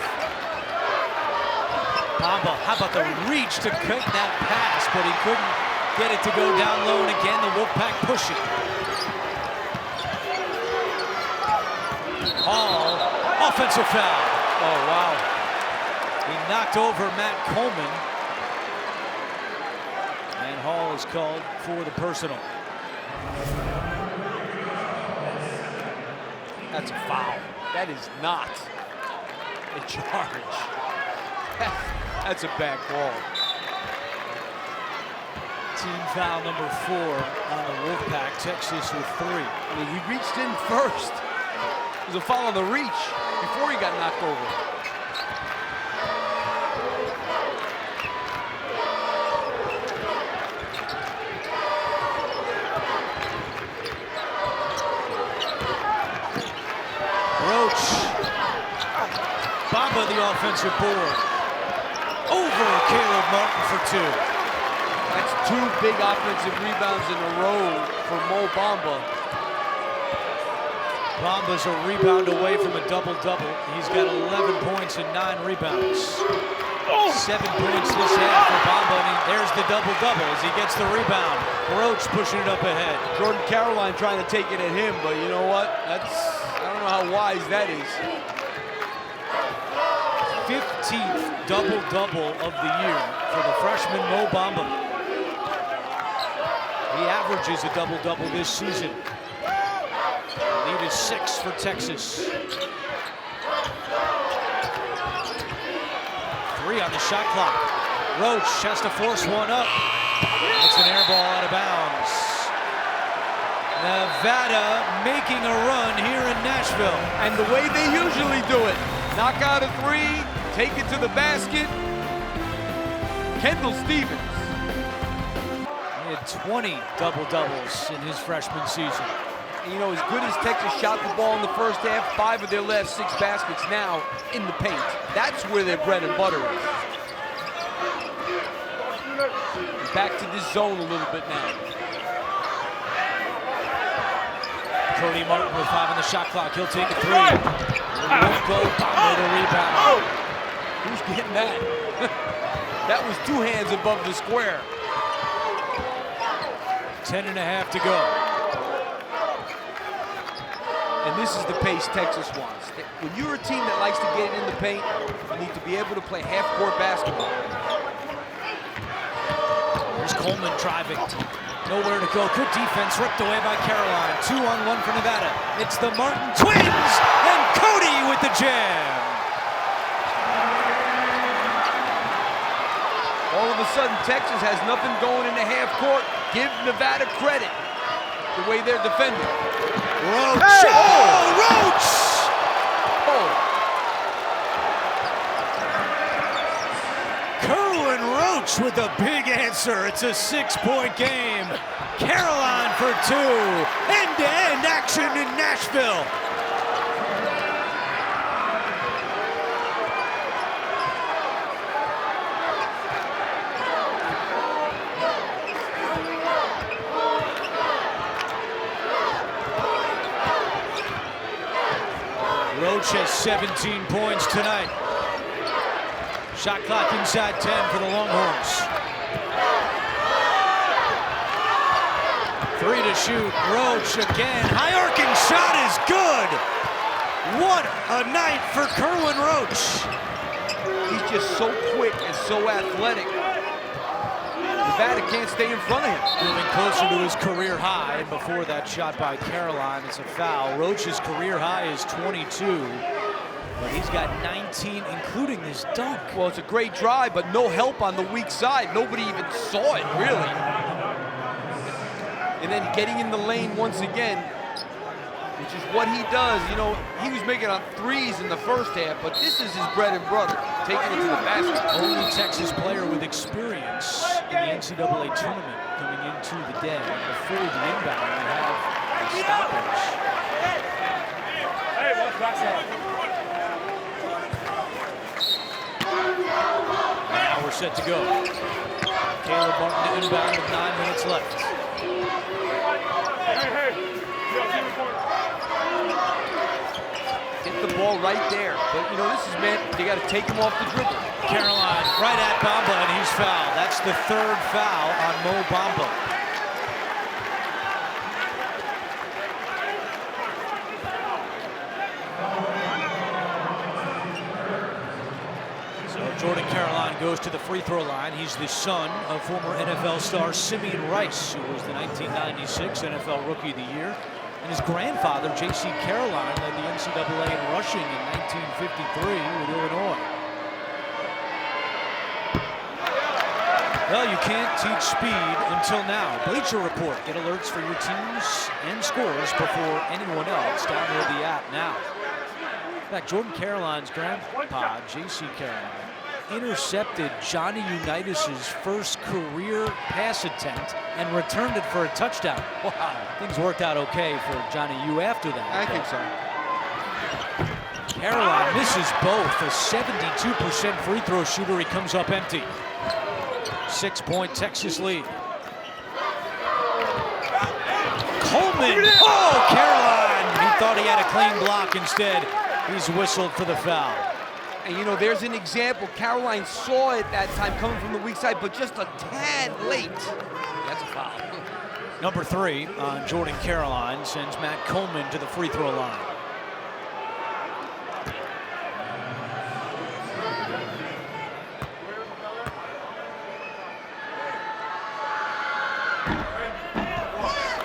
Bamba, how about the reach to cut that pass, but he couldn't get it to go down low, and again the Wolfpack pushing. Hall, offensive foul. Oh, wow. He knocked over Matt Coleman. And Hall is called for the personal. That's a foul. That is not a charge. That's a bad call. Team foul number 4 on the Wolfpack. Texas with 3. I mean, he reached in first. It was a foul on the reach before he got knocked over. Roach. Bamba the offensive board. Over Caleb Martin for 2. That's 2 big offensive rebounds in a row for Mo Bamba. Bamba's a rebound away from a double-double. He's got 11 points and 9 rebounds. 7 points this half for Bamba, and there's the double-double as he gets the rebound. Roach pushing it up ahead. Jordan Caroline trying to take it at him, but you know what? I don't know how wise that is. 15th double-double of the year for the freshman Mo Bamba. He averages a double-double this season. Lead is 6 for Texas. 3 on the shot clock. Roach has to force one up. It's an air ball out of bounds. Nevada making a run here in Nashville. And the way they usually do it. Knock out a 3, take it to the basket. Kendall Stevens. He had 20 double-doubles in his freshman season. You know, as good as Texas shot the ball in the first half, 5 of their last 6 baskets now in the paint. That's where their bread and butter is. Back to this zone a little bit now. Cody Martin with 5 on the shot clock. He'll take a 3. Won't go. Bamba the rebound. Who's getting that? That was 2 hands above the square. 10.5 to go. And this is the pace Texas wants. When you're a team that likes to get it in the paint, you need to be able to play half-court basketball. Here's Coleman driving. Nowhere to go. Good defense ripped away by Caroline. 2-on-1 for Nevada. It's the Martin twins and Cody with the jam. All of a sudden, Texas has nothing going in the half-court. Give Nevada credit the way they're defending. Roach. Hey! Oh, Roach! Oh. Kerwin Roach with a big answer. It's a 6-point game. Caroline for 2. End-to-end action in Nashville. Roach has 17 points tonight. Shot clock inside 10 for the Longhorns. 3 to shoot. Roach again. High arcing shot is good. What a night for Kerwin Roach. He's just so quick and so athletic. Nevada can't stay in front of him. Moving closer to his career high, and before that shot by Caroline, it's a foul. Roach's career high is 22, but he's got 19, including this dunk. Well, it's a great drive, but no help on the weak side. Nobody even saw it, really. And then getting in the lane once again, which is what he does. You know, he was making on 3s in the first half, but this is his bread and butter, taking it to the basket. Only Texas player with experience in the NCAA tournament coming into the day. Before the inbound, we have a stoppage. set to go. Caleb Martin to inbound with 9 minutes left. Get the ball right there. But, you know, this is meant, they got to take him off the dribble. Caroline right at Bamba, and he's fouled. That's the 3rd foul on Mo Bamba. Jordan Caroline goes to the free throw line. He's the son of former NFL star Simeon Rice, who was the 1996 NFL Rookie of the Year. And his grandfather, J.C. Caroline, led the NCAA in rushing in 1953 with Illinois. Well, you can't teach speed until now. Bleacher Report. Get alerts for your teams and scores before anyone else. Download the app now. In fact, Jordan Caroline's grandpa, J.C. Caroline, intercepted Johnny Unitas's first career pass attempt and returned it for a touchdown. Wow, things worked out okay for Johnny U after that. I think so. Caroline misses both. A 72% free throw shooter. He comes up empty. 6-point Texas lead. Coleman. Oh, Caroline. He thought he had a clean block. Instead, he's whistled for the foul. And, you know, there's an example. Caroline saw it that time coming from the weak side, but just a tad late. That's a foul. Number 3 on Jordan Caroline sends Matt Coleman to the free throw line.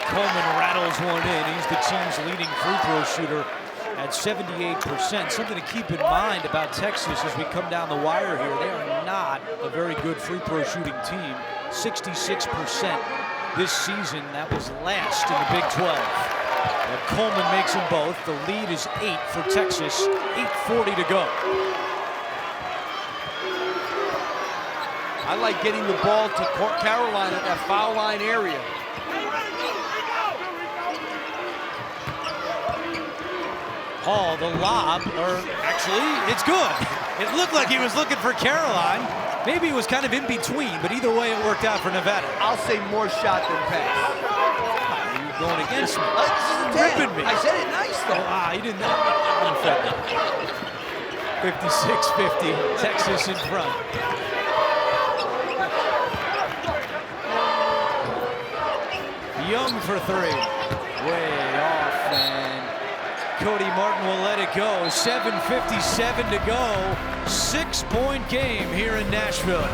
Coleman rattles one in. He's the team's leading free throw shooter at 78%. Something to keep in mind about Texas as we come down the wire here. They are not a very good free throw shooting team. 66% this season. That was last in the Big 12. But Coleman makes them both. The lead is 8 for Texas. 8:40 to go. I like getting the ball to Caroline at that foul line area. Hall, the lob, or actually, it's good. It looked like he was looking for Caroline. Maybe it was kind of in between, but either way, it worked out for Nevada. I'll say more shot than pass. You're going against me. Ripping me. I said it nice, though. You didn't know. 56-50, Texas in front. Young for 3. Way off, and Cody Martin will let it go. 7:57 to go. 6-point game here in Nashville.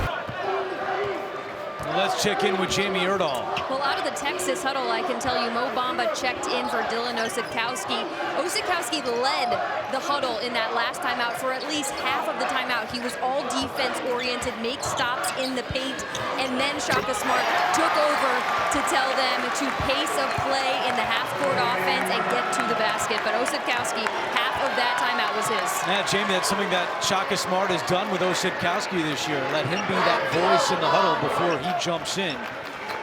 Let's check in with Jamie Erdahl. Well, out of the Texas huddle, I can tell you Mo Bamba checked in for Dylan Osetkowski. Osetkowski led the huddle in that last timeout for at least half of the timeout. He was all defense-oriented, make stops in the paint, and then Shaka Smart took over to tell them to pace of play in the half-court offense and get to the basket. But Osetkowski, half of that timeout was his. Yeah, Jamie, that's something that Shaka Smart has done with Osetkowski this year. Let him be that voice in the huddle before he jumps in.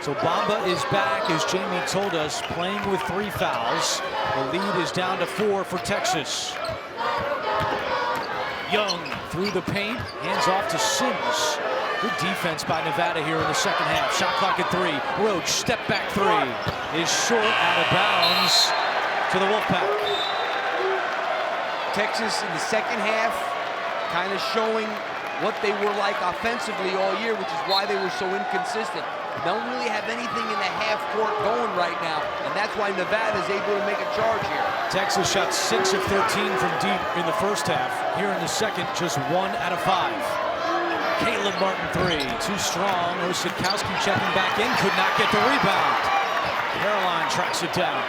So Bamba is back, as Jamie told us, playing with 3 fouls. The lead is down to 4 for Texas. Young through the paint, hands off to Sims. Good defense by Nevada here in the second half. Shot clock at 3. Roach, step back 3. Is short, out of bounds to the Wolfpack. Texas in the second half kind of showing what they were like offensively all year, which is why they were so inconsistent. Don't really have anything in the half court going right now, and that's why Nevada is able to make a charge here. Texas shot 6 of 13 from deep in the first half. Here in the second, just 1 out of 5. Caleb Martin 3, too strong. Osetkowski checking back in, could not get the rebound. Caroline tracks it down.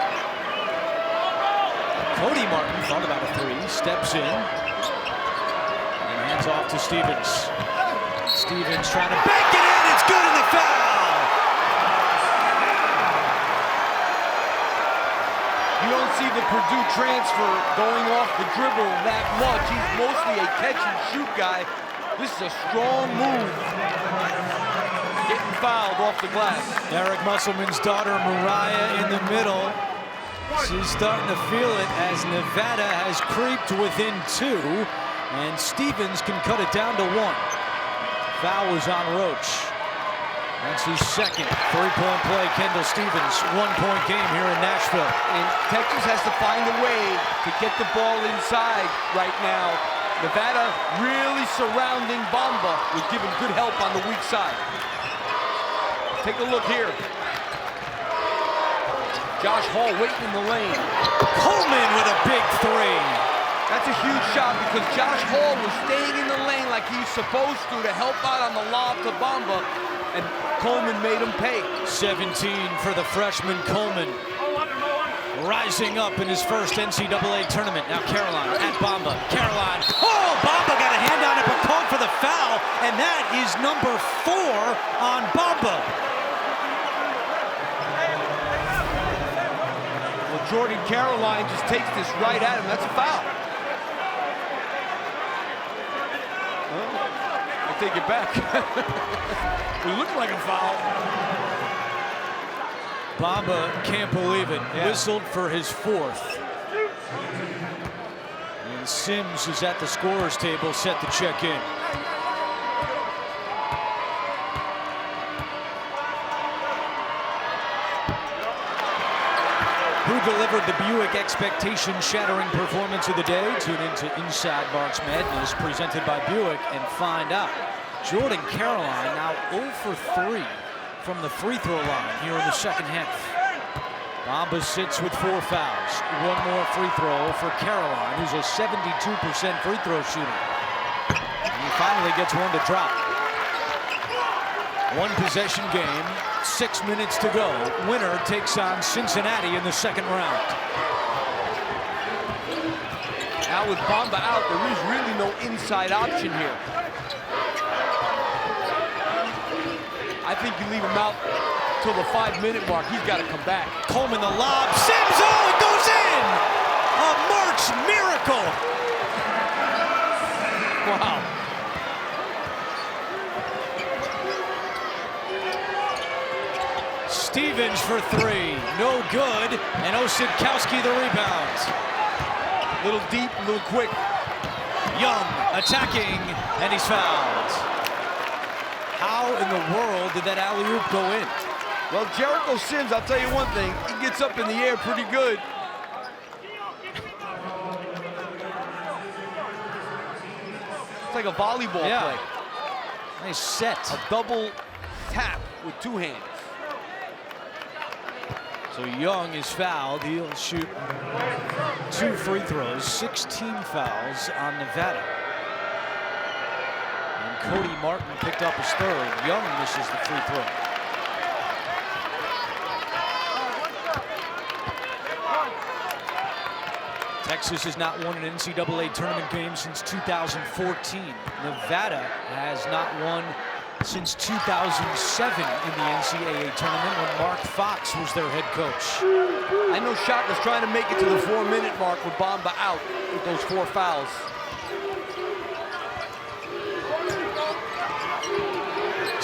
Cody Martin thought about a 3, steps in, and hands off to Stevens. Stevens trying to bank it in, it's good in the foul! You don't see the Purdue transfer going off the dribble that much. He's mostly a catch-and-shoot guy. This is a strong move. Getting fouled off the glass. Eric Musselman's daughter, Mariah, in the middle. She's starting to feel it as Nevada has creeped within 2, and Stevens can cut it down to 1. Foul was on Roach. That's his second. 3-point play, Kendall Stevens. 1-point game here in Nashville. And Texas has to find a way to get the ball inside right now. Nevada really surrounding Bamba with giving good help on the weak side. Take a look here. Josh Hall waiting in the lane. Coleman with a big three. That's a huge shot because Josh Hall was staying in the lane like he's supposed to help out on the lob to Bamba, and Coleman made him pay. 17 for the freshman Coleman. Rising up in his first NCAA tournament. Now Caroline at Bamba. Caroline. Oh, Bamba got a hand on it, but called for the foul, and that is number 4 on Bamba. Well, Jordan Caroline just takes this right at him. That's a foul. Well, I take it back. It looked like a foul. Bamba can't believe it. Yeah. Whistled for his 4th. And Sims is at the scorer's table, set to check in. Who delivered the Buick expectation-shattering performance of the day? Tune into Inside March Madness, presented by Buick, and find out. Jordan Caroline now 0 for 3 from the free throw line here in the second half. Bamba sits with 4 fouls. 1 more free throw for Caroline, who's a 72% free throw shooter. And he finally gets one to drop. 1 possession game, 6 minutes to go. Winner takes on Cincinnati in the second round. Now with Bamba out, there is really no inside option here. I think you leave him out till the 5-minute mark. He's got to come back. Coleman the lob. Sims, oh, it goes in! A March miracle! Wow. Stevens for 3, no good, and Osadkowski the rebound. A little deep, a little quick. Young attacking, and he's fouled. How in the world did that alley-oop go in? Well, Jericho Sims, I'll tell you one thing, he gets up in the air pretty good. It's like a volleyball play. Nice set. A double tap with 2 hands. So Young is fouled. He'll shoot 2 free throws, 16 fouls on Nevada. And Cody Martin picked up his 3rd. Young misses the free throw. Texas has not won an NCAA tournament game since 2014. Nevada has not won since 2007 in the NCAA tournament when Mark Fox was their head coach. I know Shotgun's trying to make it to the 4-minute mark with Bamba out with those 4 fouls.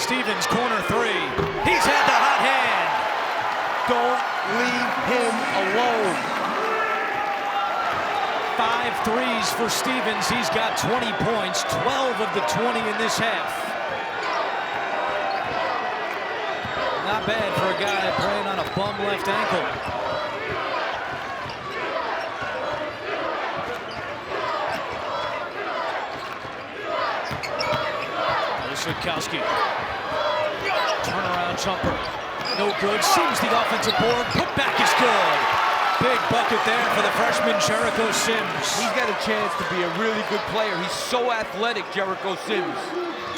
Stevens, corner 3. He's had the hot hand. Don't leave him alone. 5 threes for Stevens. He's got 20 points, 12 of the 20 in this half. Not bad for a guy playing on a bum left ankle. Osadkowski. Turnaround jumper. No good. Seems the offensive board. Put back is good. Big bucket there for the freshman Jericho Sims. He's got a chance to be a really good player. He's so athletic, Jericho Sims.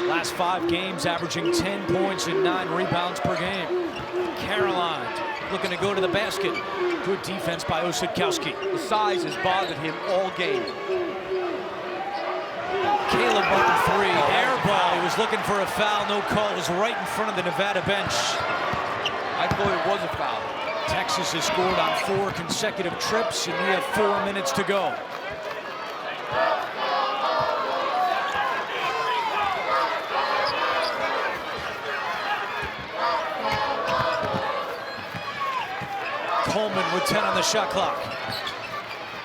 Last 5 games averaging 10 points and 9 rebounds per game. Caroline looking to go to the basket. Good defense by Osadkowski. The size has bothered him all game. Caleb Martin 3, air ball. He was looking for a foul, no call. It was right in front of the Nevada bench. I thought it was a foul. Texas has scored on 4 consecutive trips, and we have 4 minutes to go. Coleman with 10 on the shot clock.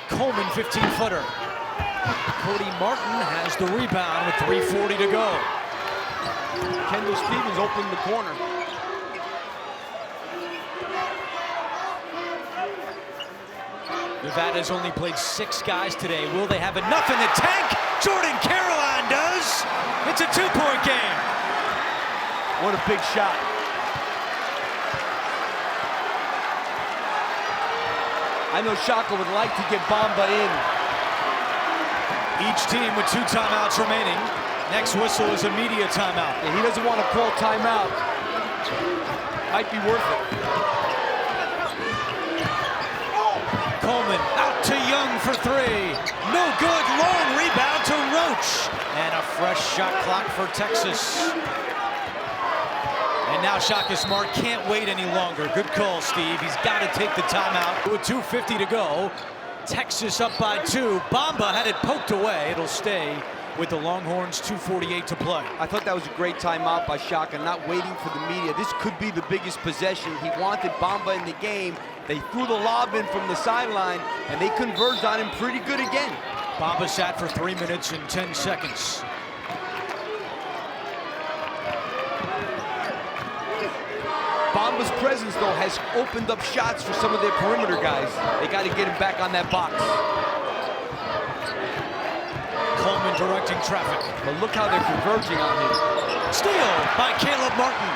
Coleman 15-footer. Cody Martin has the rebound with 3:40 to go. Kendall Stevens opened the corner. Nevada's only played 6 guys today. Will they have enough in the tank? Jordan Caroline does. It's a 2-point game. What a big shot. I know Shaka would like to get Bamba in. Each team with 2 timeouts remaining. Next whistle is a media timeout. Yeah, he doesn't want to call timeout. Might be worth it. Coleman out to Young for 3. No good. Long rebound to Roach. And a fresh shot clock for Texas. And now Shaka Smart can't wait any longer. Good call, Steve. He's got to take the timeout. With 2:50 to go. Texas up by 2. Bamba had it poked away. It'll stay with the Longhorns, 2:48 to play. I thought that was a great timeout by Shaka, not waiting for the media. This could be the biggest possession. He wanted Bamba in the game. They threw the lob in from the sideline, and they converged on him pretty good again. Bamba sat for 3 minutes and 10 seconds. Bamba's presence, though, has opened up shots for some of their perimeter guys. They got to get him back on that box. Coleman directing traffic. But look how they're converging on him. Steal by Caleb Martin.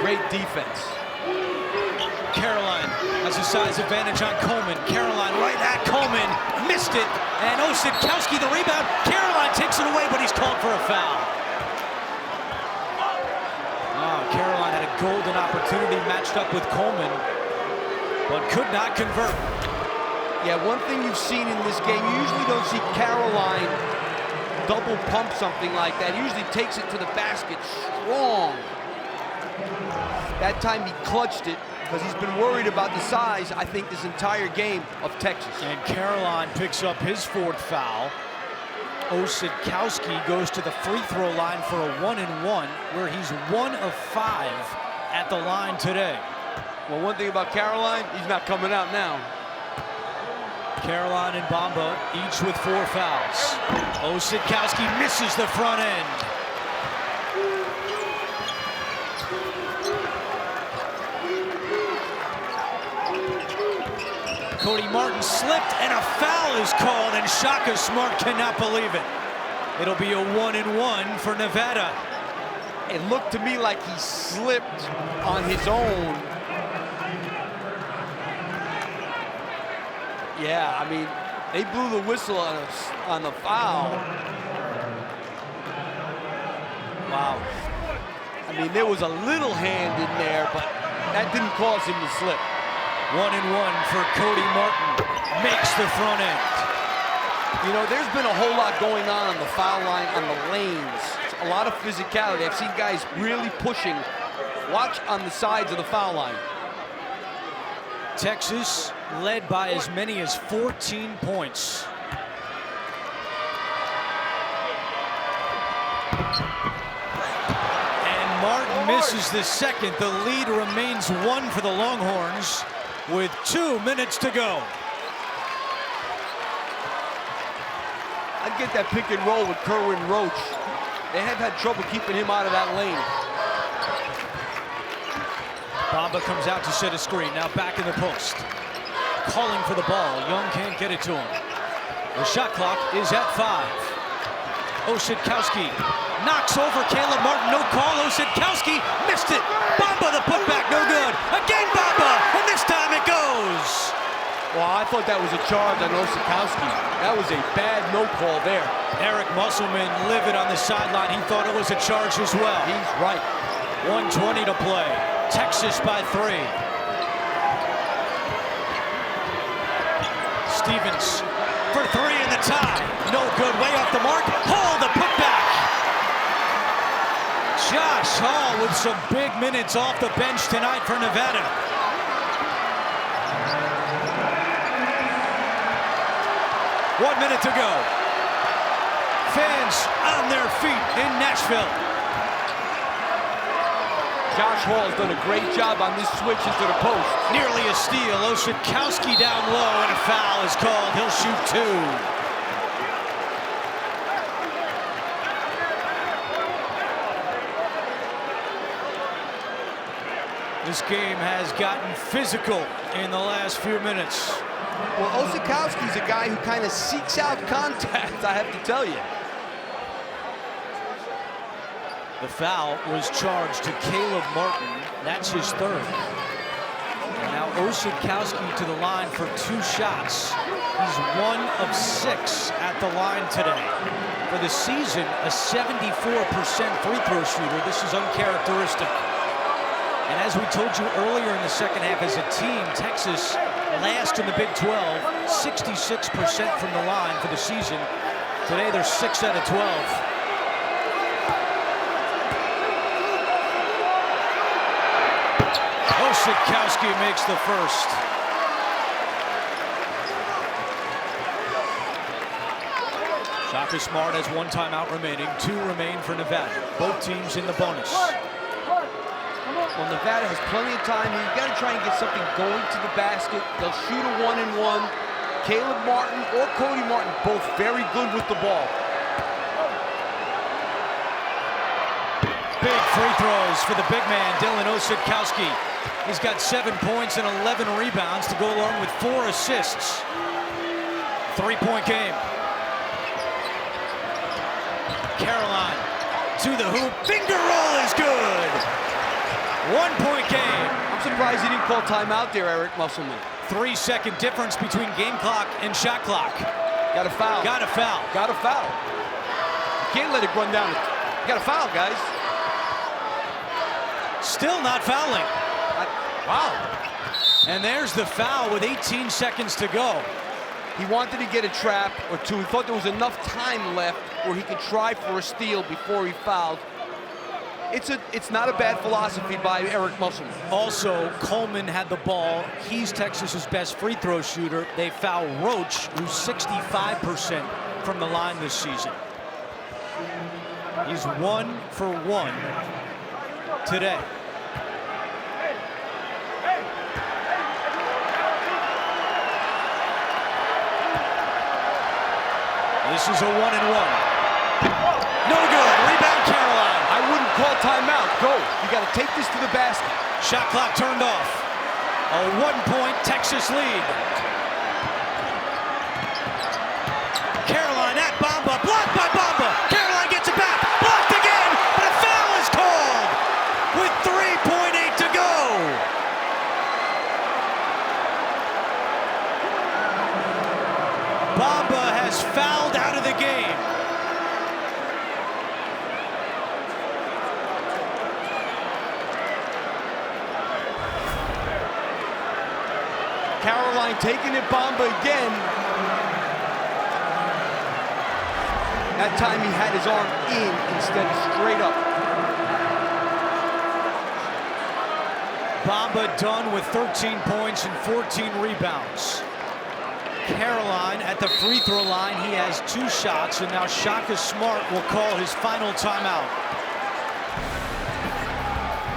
Great defense. Caroline has a size advantage on Coleman. Caroline right at Coleman. Missed it. And Osadkowski the rebound. Caroline takes it away, but he's called for a foul. Caroline had a golden opportunity matched up with Coleman, but could not convert. Yeah, one thing you've seen in this game, you usually don't see Caroline double pump something like that. He usually takes it to the basket strong. That time he clutched it because he's been worried about the size, I think, this entire game of Texas. And Caroline picks up his 4th foul. Osadkowski goes to the free throw line for a 1-and-1, where he's 1 of 5 at the line today. Well, one thing about Caroline, he's not coming out now. Caroline and Bamba each with 4 fouls. Osadkowski misses the front end. Cody Martin slipped and a foul is called, and Shaka Smart cannot believe it. It'll be a 1-and-1 for Nevada. It looked to me like he slipped on his own. Yeah, I mean, they blew the whistle on the foul. Wow. I mean, there was a little hand in there, but that didn't cause him to slip. 1-and-1 for Cody Martin. Makes the front end. You know, there's been a whole lot going on the foul line, on the lanes. A lot of physicality. I've seen guys really pushing. Watch on the sides of the foul line. Texas led by as many as 14 points. And Martin misses the second. The lead remains 1 for the Longhorns with 2 minutes to go. I'd get that pick and roll with Kerwin Roach. They have had trouble keeping him out of that lane. Bamba comes out to set a screen. Now back in the post. Calling for the ball. Young can't get it to him. The shot clock is at 5. Osadkowski knocks over Caleb Martin. No call. Osadkowski missed it. Bamba the putback. No good. Again Bamba. And this time it goes. Well, I thought that was a charge on Osadkowski. That was a bad no call there. Eric Musselman livid on the sideline. He thought it was a charge as well. He's right. 1:20 to play. Texas by 3. Stevens for 3 in the tie. No good. Way off the mark. Hall the putback. Josh Hall with some big minutes off the bench tonight for Nevada. One minute to go. Fans on their feet in Nashville. Josh Hall's done a great job on this switch into the post. Nearly a steal. Osadkowski down low, and a foul is called. He'll shoot 2. This game has gotten physical in the last few minutes. Well, Osikowski's a guy who kind of seeks out contact, I have to tell you. The foul was charged to Caleb Martin. That's his third. And now Osikowski to the line for 2 shots. He's 1 of 6 at the line today. For the season, a 74% free throw shooter. This is uncharacteristic. And as we told you earlier in the second half, as a team, Texas last in the Big 12, 66% from the line for the season. Today, they're 6 out of 12. Osikowski makes the first. Shaka Smart has 1 timeout remaining. 2 remain for Nevada. Both teams in the bonus. Well, Nevada has plenty of time. You've got to try and get something going to the basket. They'll shoot a 1-and-1. Caleb Martin or Cody Martin, both very good with the ball. Big free throws for the big man, Dylan Osikowski. He's got 7 points and 11 rebounds to go along with 4 assists. 3-point game. Caroline to the hoop. Finger roll is good. 1-point game. I'm surprised he didn't call timeout there, Eric Musselman. 3-second difference between game clock and shot clock. Got a foul. Got a foul. Got a foul. You can't let it run down. You got a foul, guys. Still not fouling. Wow. And there's the foul with 18 seconds to go. He wanted to get a trap or 2. He thought there was enough time left where he could try for a steal before he fouled. It's not a bad philosophy by Eric Musselman. Also, Coleman had the ball. He's Texas's best free throw shooter. They foul Roach, who's 65% from the line this season. He's 1 for 1 today. This is a 1-and-1. No good. Rebound Caroline. I wouldn't call timeout. Go. You got to take this to the basket. Shot clock turned off. A 1-point Texas lead. Caroline at Bamba. Blocked by Bamba. Caroline gets it back. Blocked again. But a foul is called with 3.8 to go. Bamba has fouled out of the game. Caroline taking it, Bamba again. That time he had his arm in instead of straight up. Bamba done with 13 points and 14 rebounds. Caroline at the free throw line. He has 2 shots, and now Shaka Smart will call his final timeout.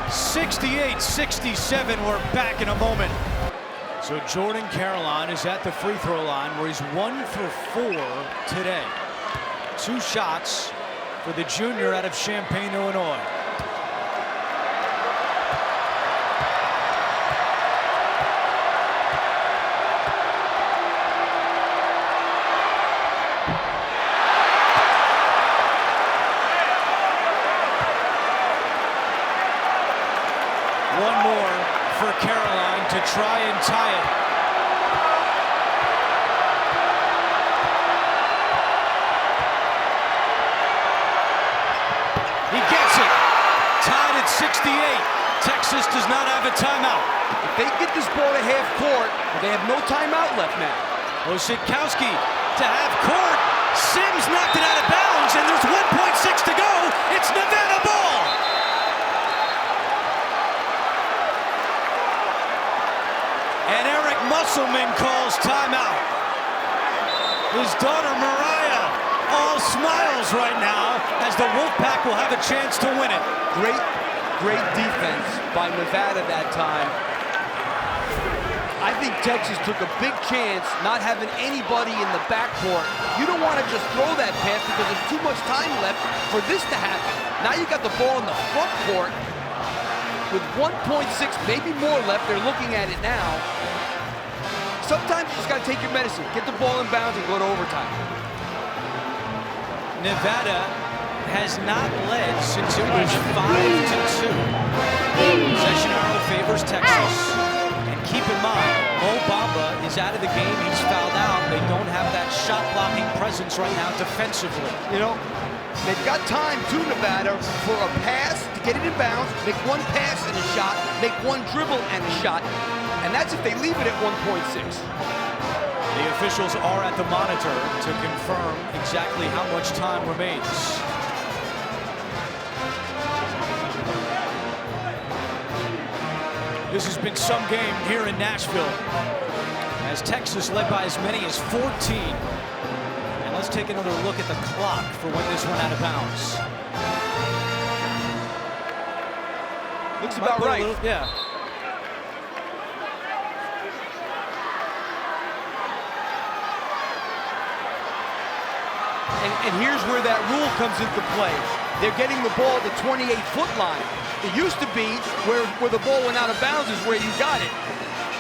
68-67. We're back in a moment. So Jordan Caroline is at the free throw line where he's 1 for 4 today. 2 shots for the junior out of Champaign, Illinois. One more for Caroline to try and tie it. He gets it. Tied at 68. Texas does not have a timeout. If they get this ball to half court, they have no timeout left now. Osikowski to half court. Sims knocked it out of bounds, and there's 1.6 to go. It's Nevada ball. And Eric Musselman calls timeout. His daughter Mariah all smiles right now as the Wolfpack will have a chance to win it. Great defense by Nevada that time. I think Texas took a big chance not having anybody in the backcourt. You don't want to just throw that pass because there's too much time left for this to happen. Now you got the ball in the front court. with 1.6, maybe more left, they're looking at it now. Sometimes you just got to take your medicine, get the ball in bounds, and go to overtime. Nevada has not led since it was 5-2. Possession arrow favors Texas. And keep in mind, Mo Bamba is out of the game. He's fouled out. They don't have that shot-blocking presence right now defensively. You know, they've got time to Nevada for a pass to get it in bounds, make one pass and a shot, make one dribble and a shot, and that's if they leave it at 1.6. The officials are at the monitor to confirm exactly how much time remains. This has been some game here in Nashville, as Texas led by as many as 14. And let's take another look at the clock for when this went out of bounds. Looks about right. Yeah. And here's where that rule comes into play. They're getting the ball at the 28-foot line. It used to be where the ball went out of bounds is where you got it.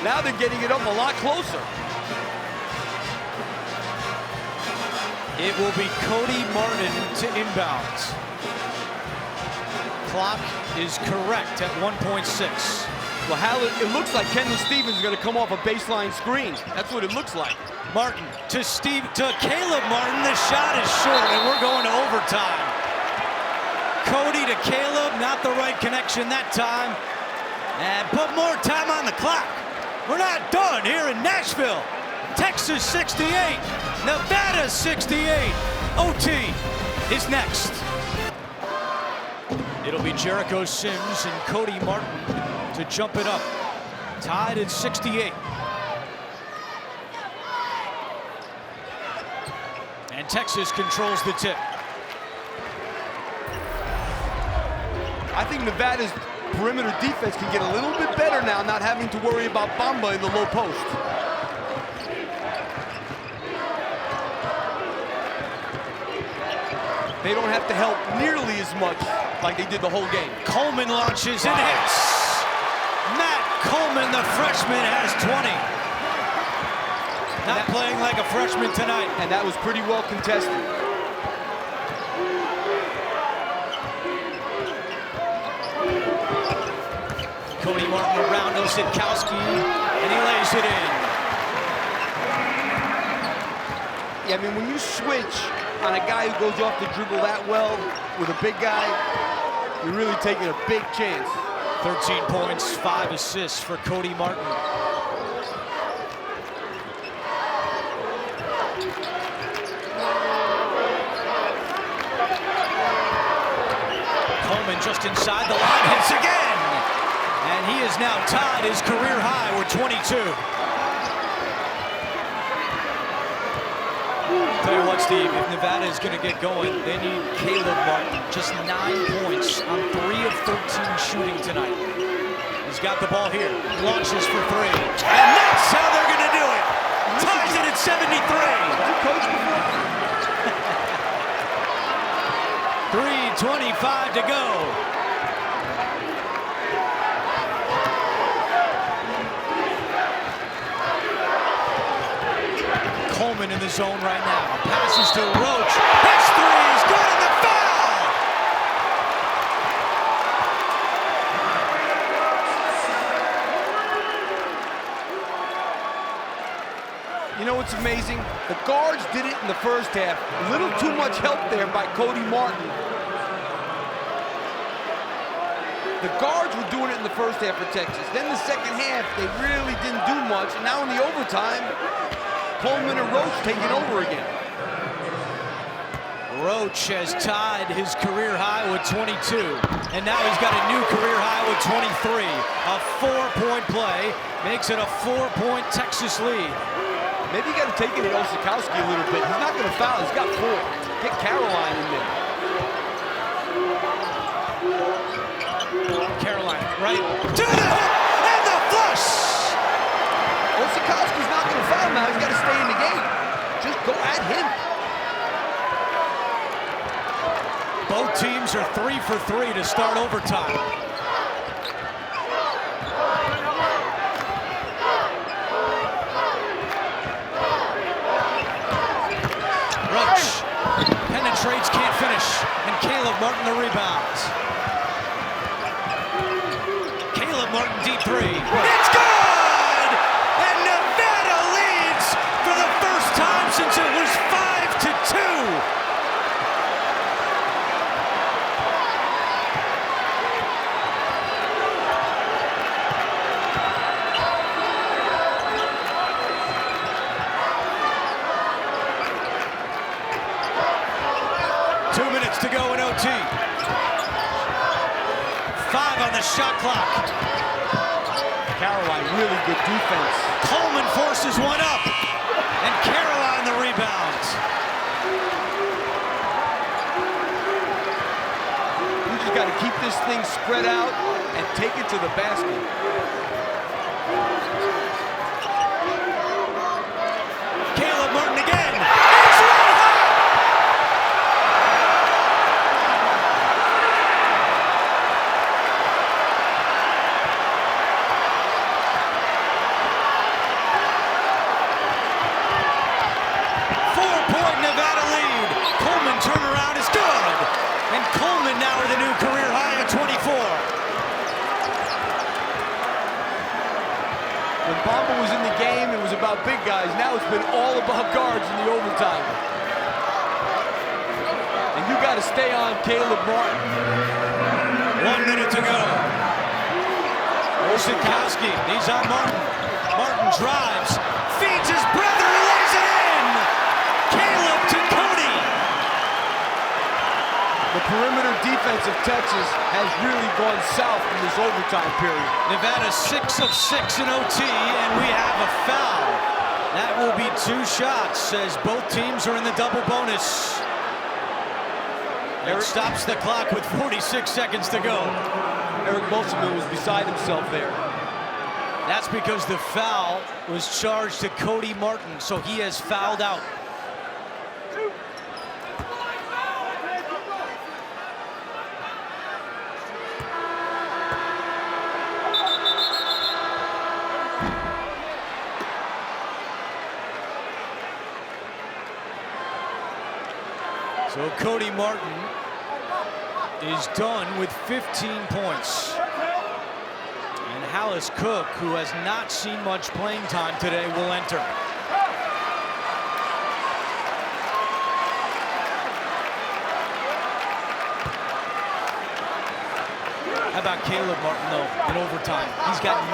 Now they're getting it up a lot closer. It will be Cody Martin to inbound. Clock is correct at 1.6. Well, it looks like Kendall Stevens is going to come off a baseline screen. That's what it looks like. Martin to Caleb Martin. The shot is short, and we're going to overtime. Cody to Caleb, not the right connection that time. And put more time on the clock. We're not done here in Nashville. Texas 68, Nevada 68. OT is next. It'll be Jericho Sims and Cody Martin to jump it up. Tied at 68. And Texas controls the tip. I think Nevada's perimeter defense can get a little bit better now, not having to worry about Bamba in the low post. They don't have to help nearly as much like they did the whole game. Coleman launches and hits. Matt Coleman, the freshman, has 20. Not playing like a freshman tonight. And that was pretty well contested. Cody Martin around Osadkowski, and he lays it in. Yeah, I mean, when you switch on a guy who goes off the dribble that well with a big guy, you're really taking a big chance. 13 points, 5 assists for Cody Martin. Coleman just inside the line, hits again! And he is now tied his career high with 22. Tell you what, Steve, if Nevada is going to get going, they need Caleb Martin. Just 9 points on 3 of 13 shooting tonight. He's got the ball here, launches for 3. And that's how they're going to do it. Ties it at 73. 3:25 to go. Coleman in the zone right now. Passes to Roach. His 3 is good, and the foul! You know what's amazing? The guards did it in the first half. A little too much help there by Cody Martin. The guards were doing it in the first half for Texas. Then the second half, they really didn't do much. And now in the overtime, Coleman and Roach taking over again. Roach has tied his career high with 22. And now he's got a new career high with 23. A 4-point play makes it a 4-point Texas lead. Maybe you got to take it at Osadkowski a little bit. He's not going to foul. He's got 4. Get Caroline in there. Caroline, right to the hook, and the flush! Osadkowski's not going to foul now. He's got to stay in the game. Just go at him. Both teams are 3 for 3 to start overtime. Martin the rebound. Caleb Martin, deep three. It's good! And Nevada leads for the first time since it was 5-2. 2 minutes to go in OT. 5 on the shot clock. Caroline, really good defense. Coleman forces one up, and Caroline the rebound. You just got to keep this thing spread out and take it to the basket. Caleb Martin again. It's red hot! Four-point Nevada lead. Coleman turnaround is good. And Coleman now with a new career high of 24. When Bamba was in the game, it was about big guys. Now it's been all about guards in the overtime. And you got to stay on Caleb Martin. 1 minute to go. Osikowski, he's on Martin. Martin drives, feeds his brother, and lays it in. Caleb to Cody. The perimeter defense of Texas has really gone south in this overtime period. Nevada 6 of 6 in OT, and we have a foul. That will be 2 shots as both teams are in the double bonus. It stops the clock with 46 seconds to go. Eric Musselman was beside himself there. That's because the foul was charged to Cody Martin, so he has fouled out. So Cody Martin is done with 15 points. And Hallis Cook, who has not seen much playing time today, will enter. How about Caleb Martin, though, in overtime? He's got 9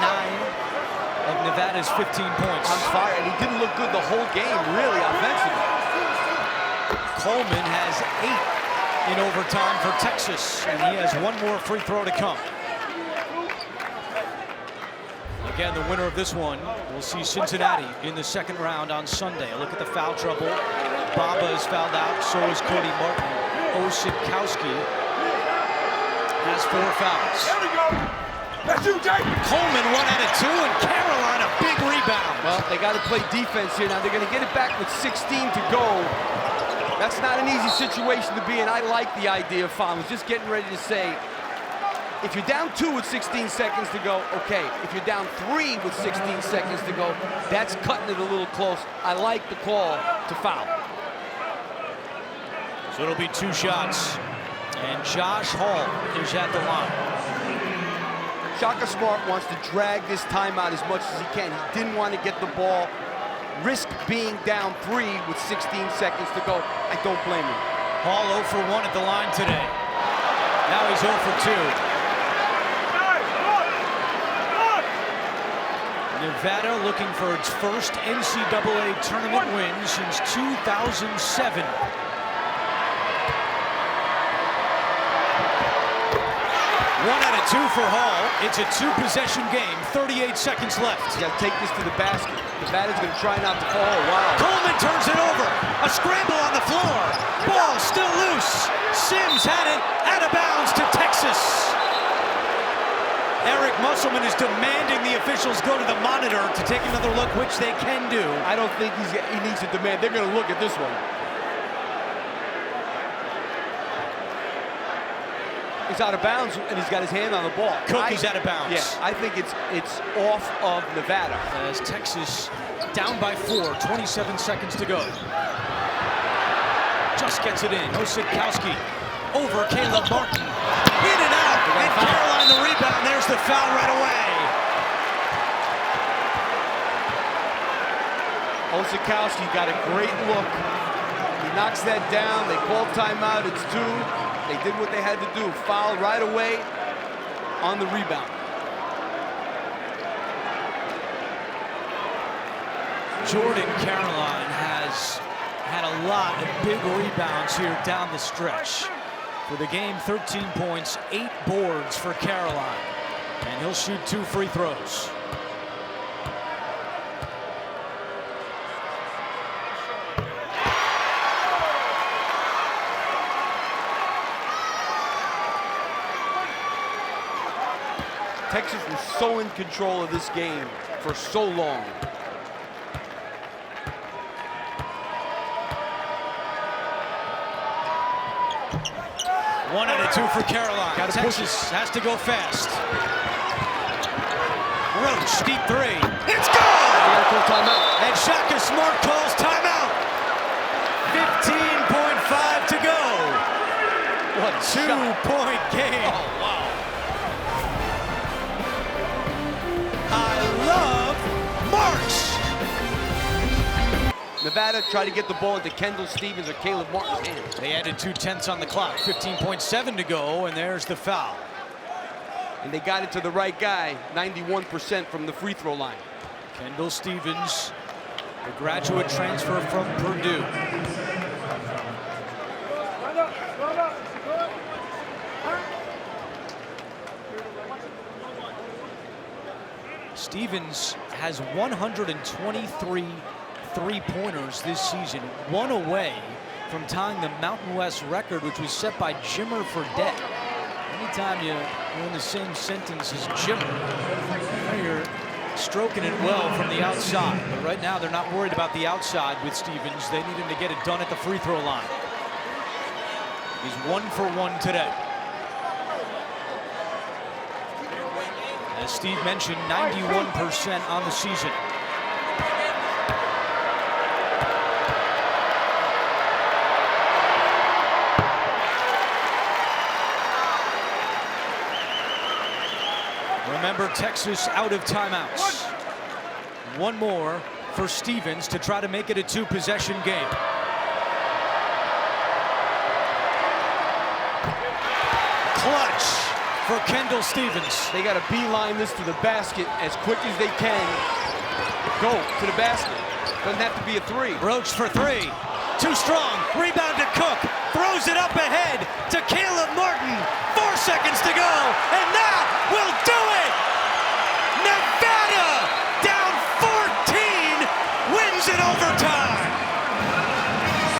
of Nevada's 15 points. On fire, and he didn't look good the whole game, really, offensively. Coleman has 8 in overtime for Texas, and he has 1 more free throw to come. Again, the winner of this one will see Cincinnati in the second round on Sunday. Look at the foul trouble. Bamba is fouled out, so is Cody Martin. Osikowski has 4 fouls. There we go. That's you, Jake. Coleman 1 out of 2, and Carolina big rebound. Well, they got to play defense here. Now they're going to get it back with 16 to go. That's not an easy situation to be in. I like the idea of foul. I was just getting ready to say, if you're down 2 with 16 seconds to go, okay. If you're down 3 with 16 seconds to go, that's cutting it a little close. I like the call to foul. So it'll be 2 shots. And Josh Hall is at the line. Shaka Smart wants to drag this timeout as much as he can. He didn't want to get the ball, risk being down 3 with 16 seconds to go. I don't blame him. Hall 0 for 1 at the line today. Now he's 0 for 2. Nevada looking for its first NCAA tournament win since 2007. One out of 2 for Hall. It's a 2-possession game, 38 seconds left. You got to take this to the basket. Nevada's going to try not to fall. Oh, wow. Coleman turns it over. A scramble on the floor. Ball still loose. Sims had it out of bounds to Texas. Eric Musselman is demanding the officials go to the monitor to take another look, which they can do. I don't think he needs to demand. They're going to look at this one. He's out of bounds, and he's got his hand on the ball. Cook is out of bounds. Yeah, I think it's off of Nevada. As Texas down by 4, 27 seconds to go. Just gets it in. Osikowski over Caleb Martin. In and out, and Caroline the rebound. There's the foul right away. Osikowski got a great look. He knocks that down. They call timeout. It's 2. They did what they had to do. Foul right away on the rebound. Jordan Caroline has had a lot of big rebounds here down the stretch. For the game, 13 points, 8 boards for Caroline. And he'll shoot 2 free throws. Texas was so in control of this game for so long. One out of 2 for Caroline. Texas has to go fast. Roach, deep 3. It's good! Timeout. And Shaka Smart calls timeout. 15.5 to go. What a 2-point game. Oh, wow. I love March. Nevada tried to get the ball into Kendall Stevens or Caleb Martin's hands. They added 2/10 on the clock. 15.7 to go, and there's the foul. And they got it to the right guy, 91% from the free throw line. Kendall Stevens, the graduate transfer from Purdue. Stevens has 123 three-pointers this season, 1 away from tying the Mountain West record, which was set by Jimmer Fredette. Anytime you're in the same sentence as Jimmer, you're stroking it well from the outside. But right now, they're not worried about the outside with Stevens. They need him to get it done at the free throw line. He's 1 for 1 today. As Steve mentioned, 91% on the season. Remember, Texas out of timeouts. 1 more for Stevens to try to make it a 2-possession game. Clutch for Kendall Stevens. They got to beeline this to the basket as quick as they can. Go to the basket. Doesn't have to be a 3. Roach for 3. Too strong. Rebound to Cook. Throws it up ahead to Caleb Martin. 4 seconds to go. And